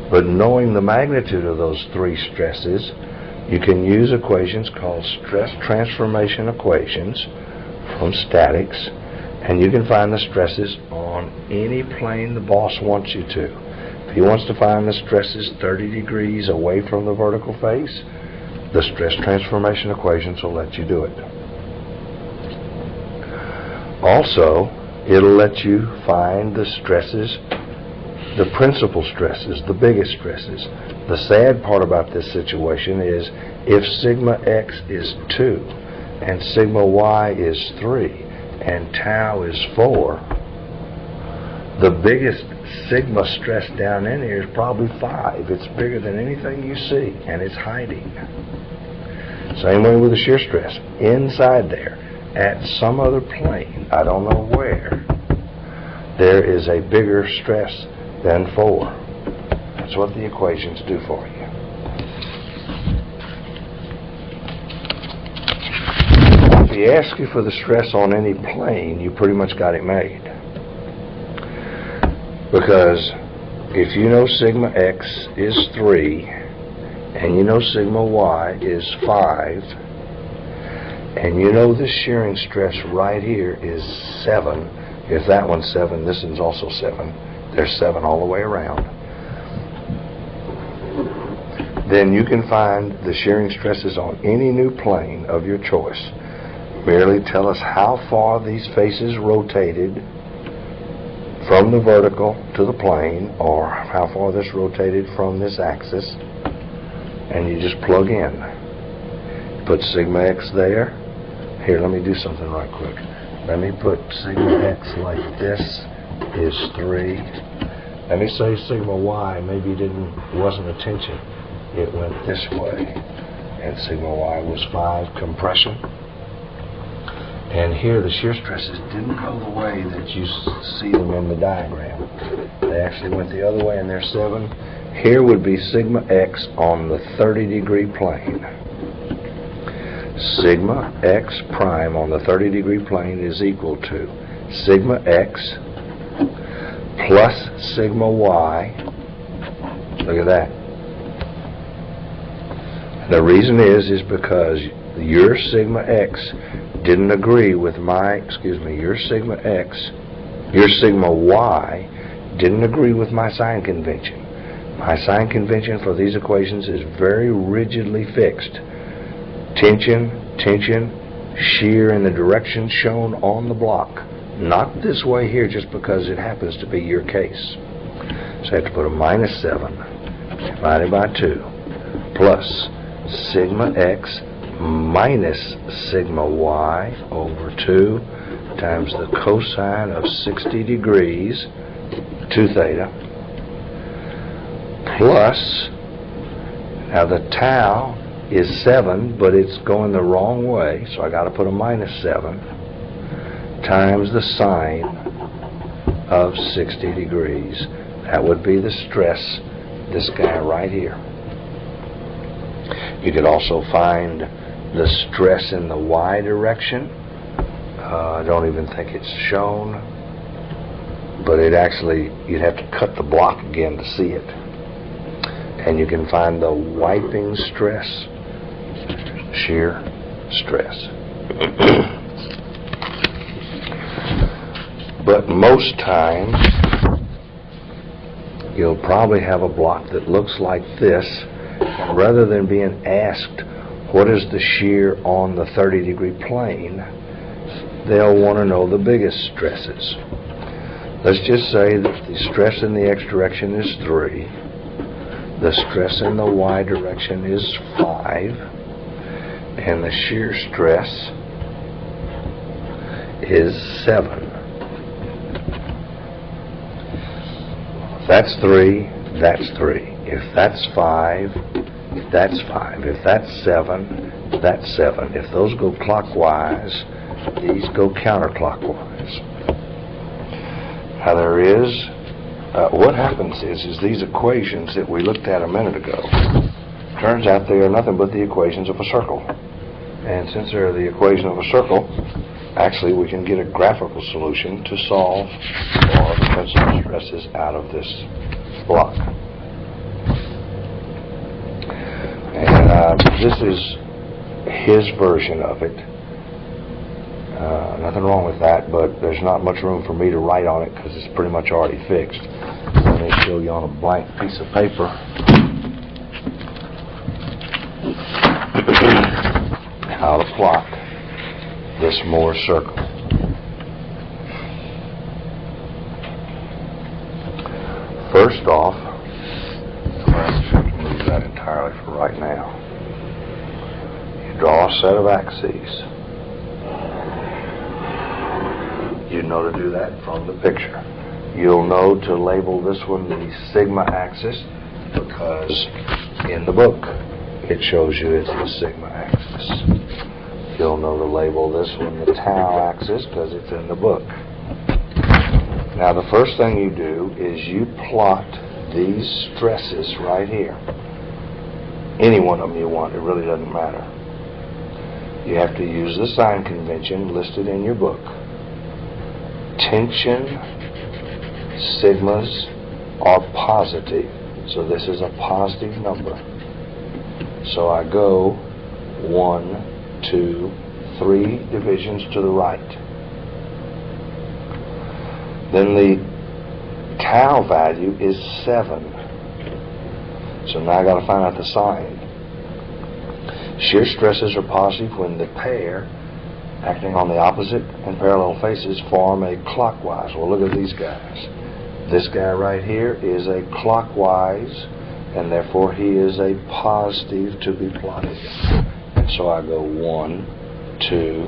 But knowing the magnitude of those three stresses, you can use equations called stress transformation equations from statics, and you can find the stresses on any plane the boss wants you to. If he wants to find the stresses 30 degrees away from the vertical face, the stress transformation equations will let you do it. Also, it'll let you find the stresses, the principal stresses, the biggest stresses. The sad part about this situation is if sigma x is 2 and sigma y is 3 and tau is 4, the biggest sigma stress down in here is probably 5. It's bigger than anything you see, and it's hiding. Same way with the shear stress. Inside there, at some other plane, I don't know where, there is a bigger stress than 4. That's what the equations do for you. If he asks you for the stress on any plane, you pretty much got it made. Because if you know sigma x is 3 and you know sigma y is 5, and you know the shearing stress right here is 7. If that one's 7, this one's also 7. There's 7 all the way around. Then you can find the shearing stresses on any new plane of your choice. Merely tell us how far these faces rotated from the vertical to the plane, or how far this rotated from this axis, and you just plug in. Put sigma x there. Here, let me do something right quick. Let me put sigma x like this is 3. Let me say sigma y. Maybe it wasn't attention. It went this way, and sigma y was 5 compression. And here the shear stresses didn't go the way that you see them in the diagram. They actually went the other way, and they're 7. Here would be sigma x on the 30-degree plane. Sigma x prime on the 30-degree plane is equal to sigma x plus sigma y. Look at that. The reason is because your sigma x didn't agree with your sigma y didn't agree with my sign convention. My sign convention for these equations is very rigidly fixed. Tension, tension, shear in the direction shown on the block. Not this way here just because it happens to be your case. So I have to put a minus 7 divided by 2 plus sigma x minus sigma y over 2 times the cosine of 60 degrees, 2 theta, plus, now the tau is 7, but it's going the wrong way, so I got to put a minus 7, times the sine of 60 degrees. That would be the stress, this guy right here. You could also find the stress in the y direction. I don't even think it's shown, but it actually, you'd have to cut the block again to see it. And you can find the wiping stress, shear stress. But most times you'll probably have a block that looks like this. Rather than being asked what is the shear on the 30-degree plane, they'll want to know the biggest stresses. Let's just say that the stress in the x direction is 3, the stress in the y direction is 5, and the shear stress is 7. If that's 3, that's 3. If that's 5, that's 5. If that's 7, that's 7. If those go clockwise, these go counterclockwise. Now there is, what happens is these equations that we looked at a minute ago, turns out they are nothing but the equations of a circle. And since they're the equation of a circle, actually we can get a graphical solution to solve for the principal stresses out of this block. And this is his version of it. Nothing wrong with that, but there's not much room for me to write on it because it's pretty much already fixed. Let me show you on a blank piece of paper how to plot this Mohr circle. First off, let's move that entirely for right now. You draw a set of axes. You know to do that from the picture. You'll know to label this one the sigma axis because in the book it shows you it's the sigma axis. You'll know to label this one the tau axis because it's in the book. Now the first thing you do is you plot these stresses right here. Any one of them you want, it really doesn't matter. You have to use the sign convention listed in your book. Tension sigmas are positive, so this is a positive number. So I go 1, 2, 3 divisions to the right. Then the tau value is 7. So now I got to find out the sign. Shear stresses are positive when the pair acting on the opposite and parallel faces form a clockwise. Well, look at these guys. This guy right here is a clockwise, and therefore he is a positive to be plotted. And so I go 1, 2,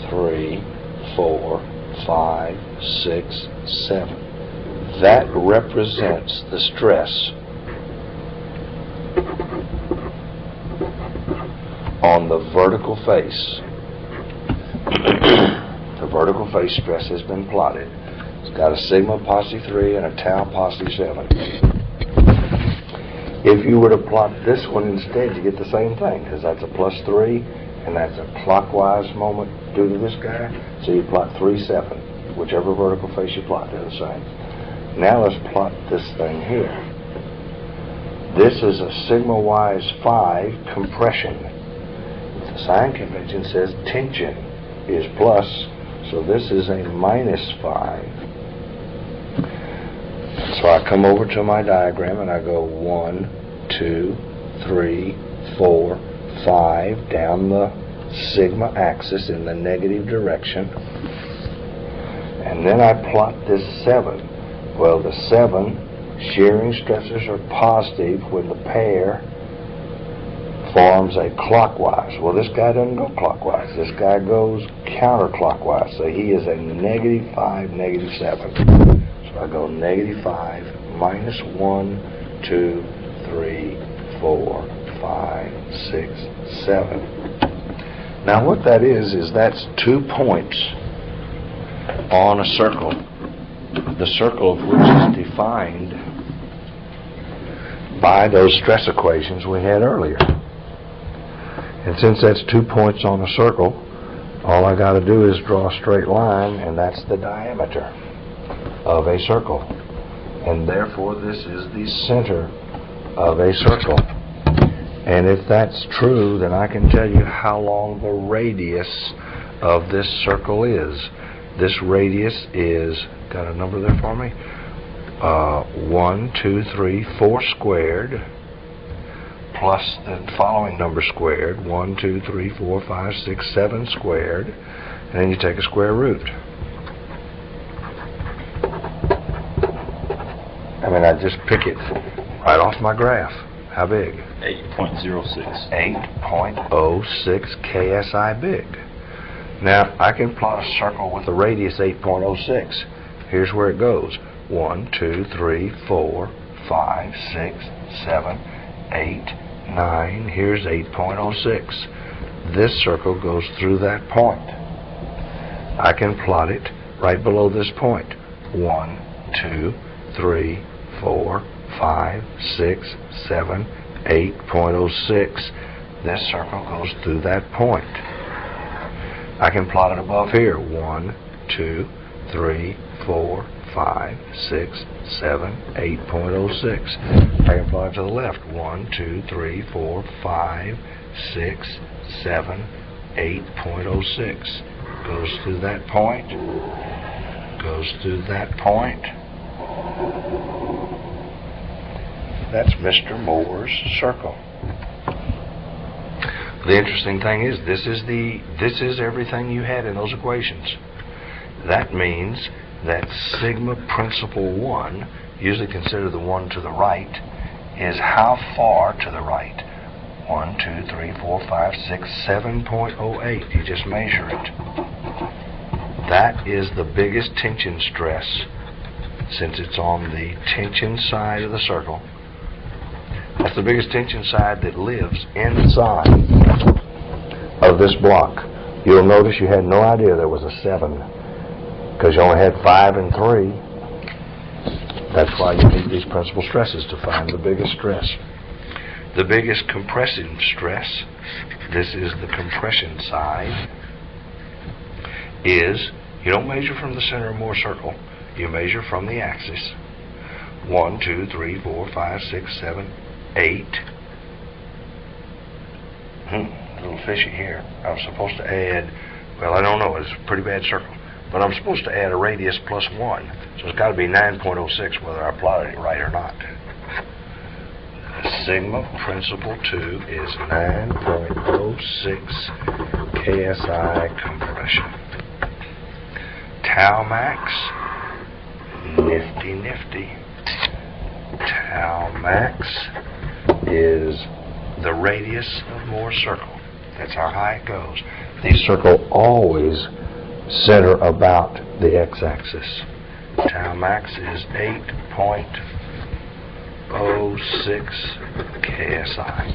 3, 4, 5, 6, 7. That represents the stress on the vertical face. The vertical face stress has been plotted. It's got a sigma positive 3 and a tau positive 7. If you were to plot this one instead, you get the same thing, because that's a plus 3, and that's a clockwise moment due to this guy. So you plot 3, 7. Whichever vertical face you plot, they're the same. Now let's plot this thing here. This is a sigma-wise 5 compression. The sign convention says tension is plus, so this is a minus 5. So I come over to my diagram and I go 1, 2, 3, 4, 5 down the sigma axis in the negative direction. And then I plot this 7. Well, the 7 shearing stresses are positive when the pair forms a clockwise. Well, this guy doesn't go clockwise. This guy goes counterclockwise. So he is a negative 5, negative 7. So I go negative 5, minus 1, 2, 3, 4, 5, 6, 7. Now what that is that's 2 points on a circle, the circle of which is defined by those stress equations we had earlier. And since that's 2 points on a circle, all I got to do is draw a straight line, and that's the diameter of a circle. And therefore this is the center of a circle. And if that's true, then I can tell you how long the radius of this circle is. This radius is, got a number there for me? 1, 2, 3, 4 squared, plus the following number squared, 1, 2, 3, 4, 5, 6, 7 squared, and then you take a square root. I mean, I just pick it right off my graph. How big? 8.06. 8.06 KSI big. Now, I can plot a circle with a radius 8.06. Here's where it goes. 1, 2, 3, 4, 5, 6, 7, 8, 9. Here's 8.06. This circle goes through that point. I can plot it right below this point. 1, 2, 3, 4, 5, 6, 7, 8.06. This circle goes through that point. I can plot it above here. 1, 2, 3, 4, 5, 6, 7, 8.06. I can plot it to the left. 1, 2, 3, 4, 5, 6, 7, 8.06. Goes through that point. Goes through that point. That's Mr. Mohr's circle. The interesting thing is, this is everything you had in those equations. That means that sigma principal 1, usually consider the one to the right, is how far to the right? 1, 2, 3, 4, 5, 6, 7.08. You just measure it. That is the biggest tension stress, since it's on the tension side of the circle. That's the biggest tension side that lives inside of this block. You'll notice you had no idea there was a 7, because you only had 5 and 3. That's why you need these principal stresses to find the biggest stress. The biggest compressive stress, this is the compression side, is, you don't measure from the center of Mohr circle, you measure from the axis. 1, 2, 3, 4, 5, 6, 7, 8. fishy here. I'm supposed to add, well, I don't know, it's a pretty bad circle, but I'm supposed to add a radius plus 1. So it's got to be 9.06 whether I plotted it right or not. Sigma principal 2 is 9.06 KSI compression. Tau max, nifty. Tau max is the radius of Mohr's circle. That's how high it goes. These circles always center about the x-axis. Tau max is 8.06 KSI.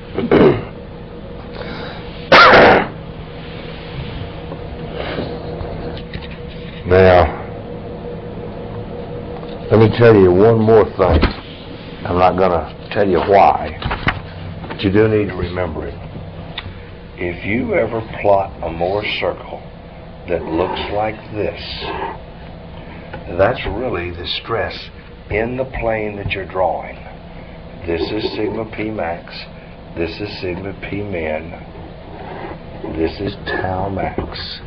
Now, let me tell you one more thing. I'm not going to tell you why, but you do need to remember it. If you ever plot a Mohr circle that looks like this, that's really the stress in the plane that you're drawing. This is sigma P max, this is sigma P min, this is tau max.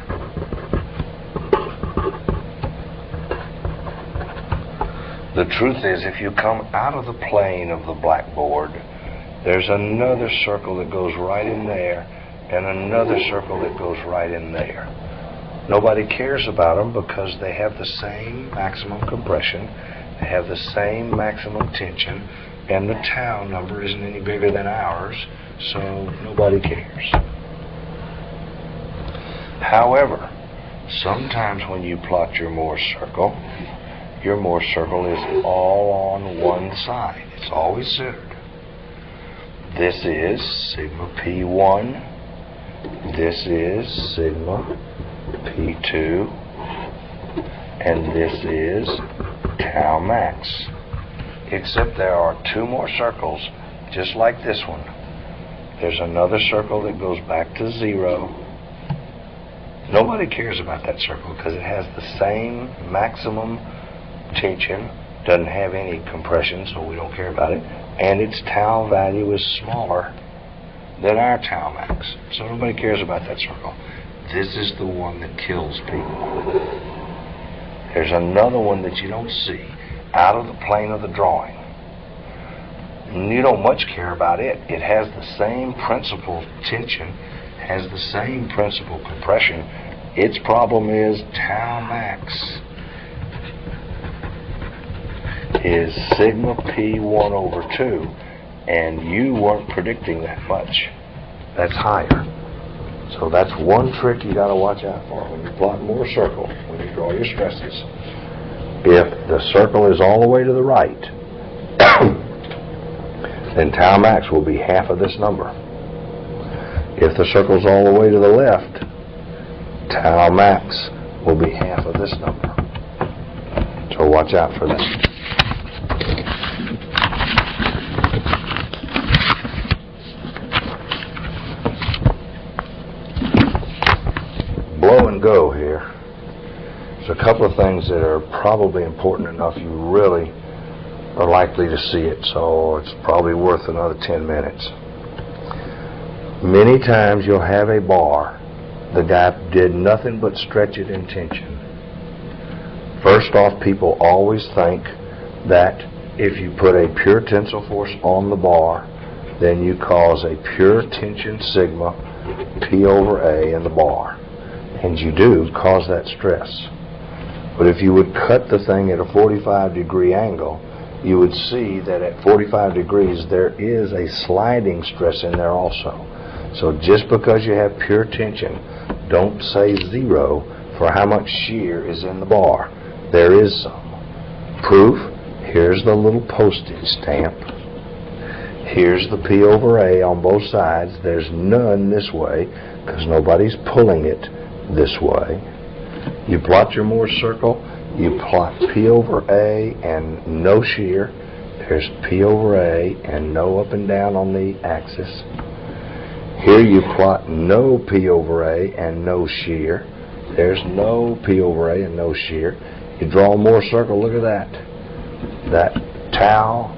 The truth is, if you come out of the plane of the blackboard, there's another circle that goes right in there, and another circle that goes right in there. Nobody cares about them because they have the same maximum compression, they have the same maximum tension, and the tau number isn't any bigger than ours, so nobody cares. However, sometimes when you plot your Mohr circle is all on one side. It's always centered. This is sigma P1. This is sigma P2. And this is tau max. Except there are two more circles just like this one. There's another circle that goes back to 0. Nobody cares about that circle because it has the same maximum tension, doesn't have any compression, so we don't care about it, and its tau value is smaller than our tau max, so nobody cares about that circle. This is the one that kills people. There's another one that you don't see out of the plane of the drawing. You don't much care about it. It has the same principal tension, has the same principal compression. Its problem is tau max is sigma P1 over 2, and you weren't predicting that much. That's higher. So that's one trick you got to watch out for when you plot Mohr circle, when you draw your stresses. If the circle is all the way to the right, then tau max will be half of this number. If the circle's all the way to the left, tau max will be half of this number. So watch out for that. Blow and go here. There's a couple of things that are probably important enough you really are likely to see it, so it's probably worth another 10 minutes. Many times you'll have a bar, the guy did nothing but stretch it in tension. First off, people always think that if you put a pure tensile force on the bar, then you cause a pure tension sigma P over A in the bar. And you do cause that stress. But if you would cut the thing at a 45-degree angle, you would see that at 45 degrees there is a sliding stress in there also. So just because you have pure tension, don't say 0 for how much shear is in the bar. There is some. Proof, here's the little postage stamp. Here's the P over A on both sides. There's none this way because nobody's pulling it this way. You plot your Mohr circle, you plot P over A and no shear. There's P over A and no up and down on the axis. Here you plot no P over A and no shear. There's no P over A and no shear. You draw a Mohr circle, look at that. That tau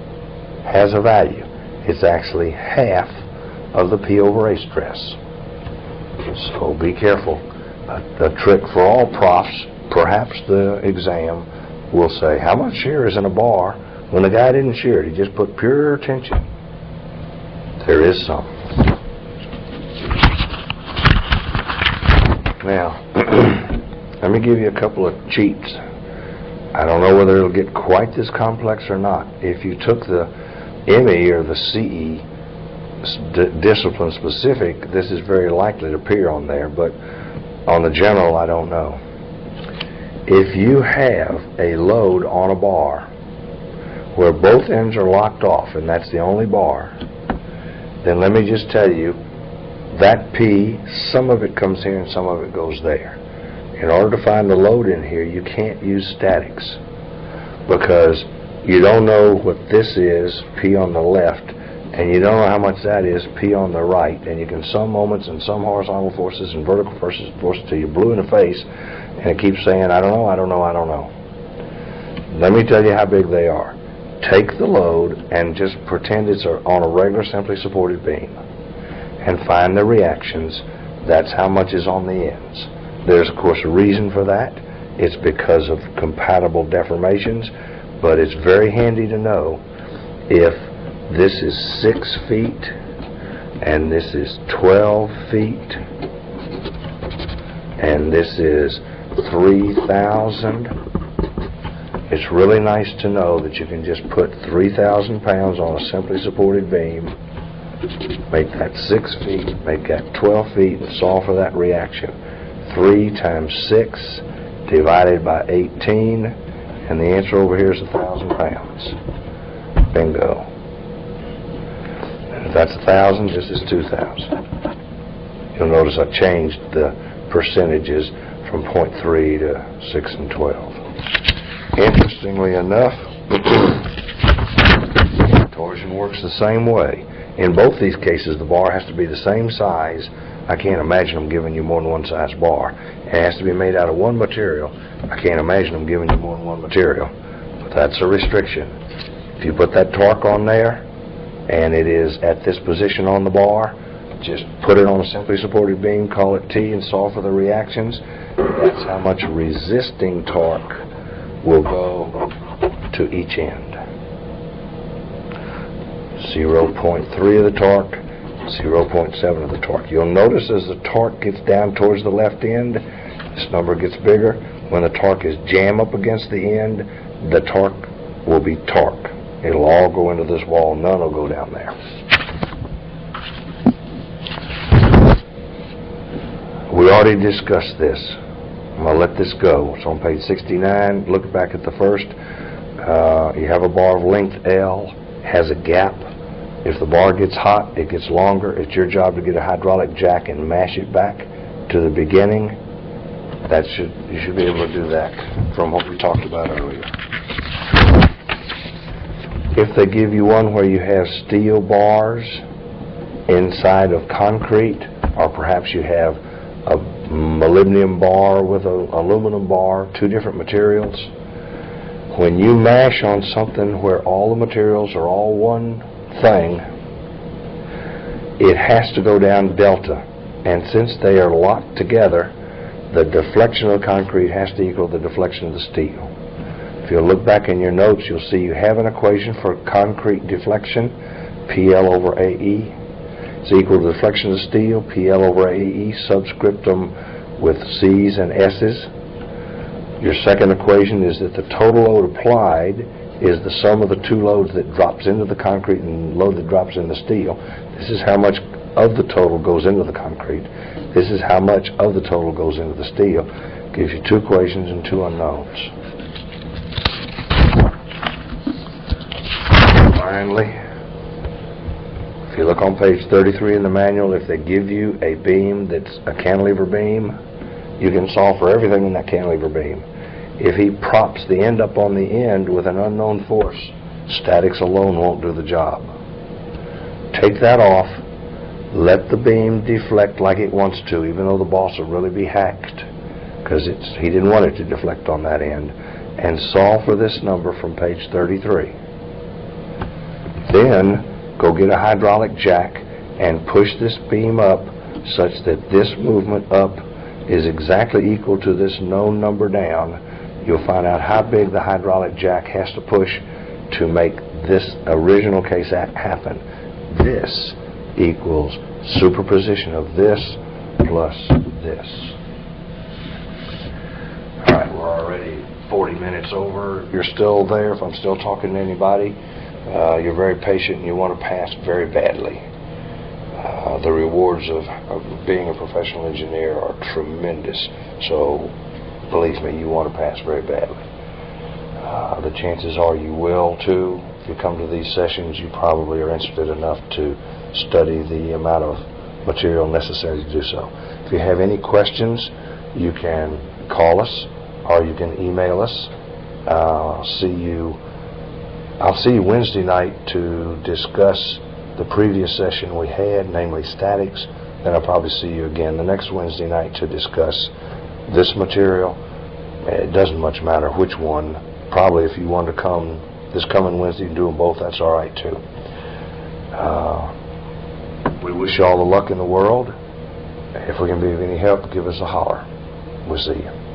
has a value. It's actually half of the P over A stress. So be careful. The trick for all profs, perhaps the exam, will say, how much shear is in a bar? When the guy didn't shear it, he just put pure tension. There is some. Now, let me give you a couple of cheats. I don't know whether it'll get quite this complex or not. If you took the ME or the CE discipline specific, this is very likely to appear on there, but on the general, I don't know. If you have a load on a bar where both ends are locked off, and that's the only bar, then let me just tell you, that P, some of it comes here and some of it goes there. In order to find the load in here, you can't use statics, because you don't know what this is, P on the left, and you don't know how much that is, P on the right, and you can sum moments and some horizontal forces and vertical forces till you're blue in the face, and it keeps saying, I don't know, I don't know, I don't know. Let me tell you how big they are. Take the load and just pretend it's on a regular simply supported beam and find the reactions. That's how much is on the ends. There's, of course, a reason for that. It's because of compatible deformations, but it's very handy to know if this is 6 feet and this is 12 feet and this is 3,000. It's really nice to know that you can just put 3,000 pounds on a simply supported beam, make that 6 feet, make that 12 feet, and solve for that reaction. 3 times 6 divided by 18, and the answer over here is 1,000 pounds. Bingo. And if that's 1,000, this is 2,000. You'll notice I changed the percentages from 0.3 to 6 and 12. Interestingly enough, torsion works the same way. In both these cases, the bar has to be the same size. I can't imagine them giving you more than one size bar. It has to be made out of one material. I can't imagine them giving you more than one material. But that's a restriction. If you put that torque on there, and it is at this position on the bar, just put it on a simply supported beam, call it T, and solve for the reactions. That's how much resisting torque will go to each end. 0.3 of the torque, 0.7 of the torque. You'll notice as the torque gets down towards the left end, this number gets bigger. When the torque is jammed up against the end, the torque will be torque. It'll all go into this wall, none will go down there. We already discussed this. I'm going to let this go. It's on page 69. Look back at the first. You have a bar of length L, has a gap. If the bar gets hot, it gets longer. It's your job to get a hydraulic jack and mash it back to the beginning. You should be able to do that from what we talked about earlier. If they give you one where you have steel bars inside of concrete, or perhaps you have a molybdenum bar with an aluminum bar, two different materials, when you mash on something where all the materials are all one thing, it has to go down delta, and since they are locked together, the deflection of the concrete has to equal the deflection of the steel. If you look back in your notes, you'll see you have an equation for concrete deflection, PL over AE. It's equal to the deflection of the steel, PL over AE, subscriptum with C's and S's. Your second equation is that the total load applied is the sum of the two loads that drops into the concrete and the load that drops in the steel. This is how much of the total goes into the concrete. This is how much of the total goes into the steel. Gives you two equations and two unknowns. Finally, if you look on page 33 in the manual, if they give you a beam that's a cantilever beam, you can solve for everything in that cantilever beam. If he props the end up on the end with an unknown force, statics alone won't do the job. Take that off, let the beam deflect like it wants to, even though the boss will really be hacked, because he didn't want it to deflect on that end, and solve for this number from page 33. Then go get a hydraulic jack and push this beam up such that this movement up is exactly equal to this known number down, you'll find out how big the hydraulic jack has to push to make this original case happen. This equals superposition of this plus this. All right, we're already 40 minutes over. You're still there. If I'm still talking to anybody, you're very patient and you want to pass very badly. The rewards of being a professional engineer are tremendous. So, believe me, you want to pass very badly. The chances are you will too. If you come to these sessions, you probably are interested enough to study the amount of material necessary to do so. If you have any questions, you can call us or you can email us. I'll see you Wednesday night to discuss the previous session we had, namely statics. Then I'll probably see you again the next Wednesday night to discuss this material. It doesn't much matter which one. Probably if you want to come this coming Wednesday and do them both, that's all right too. We wish you all the luck in the world. If we can be of any help, give us a holler. We'll see you.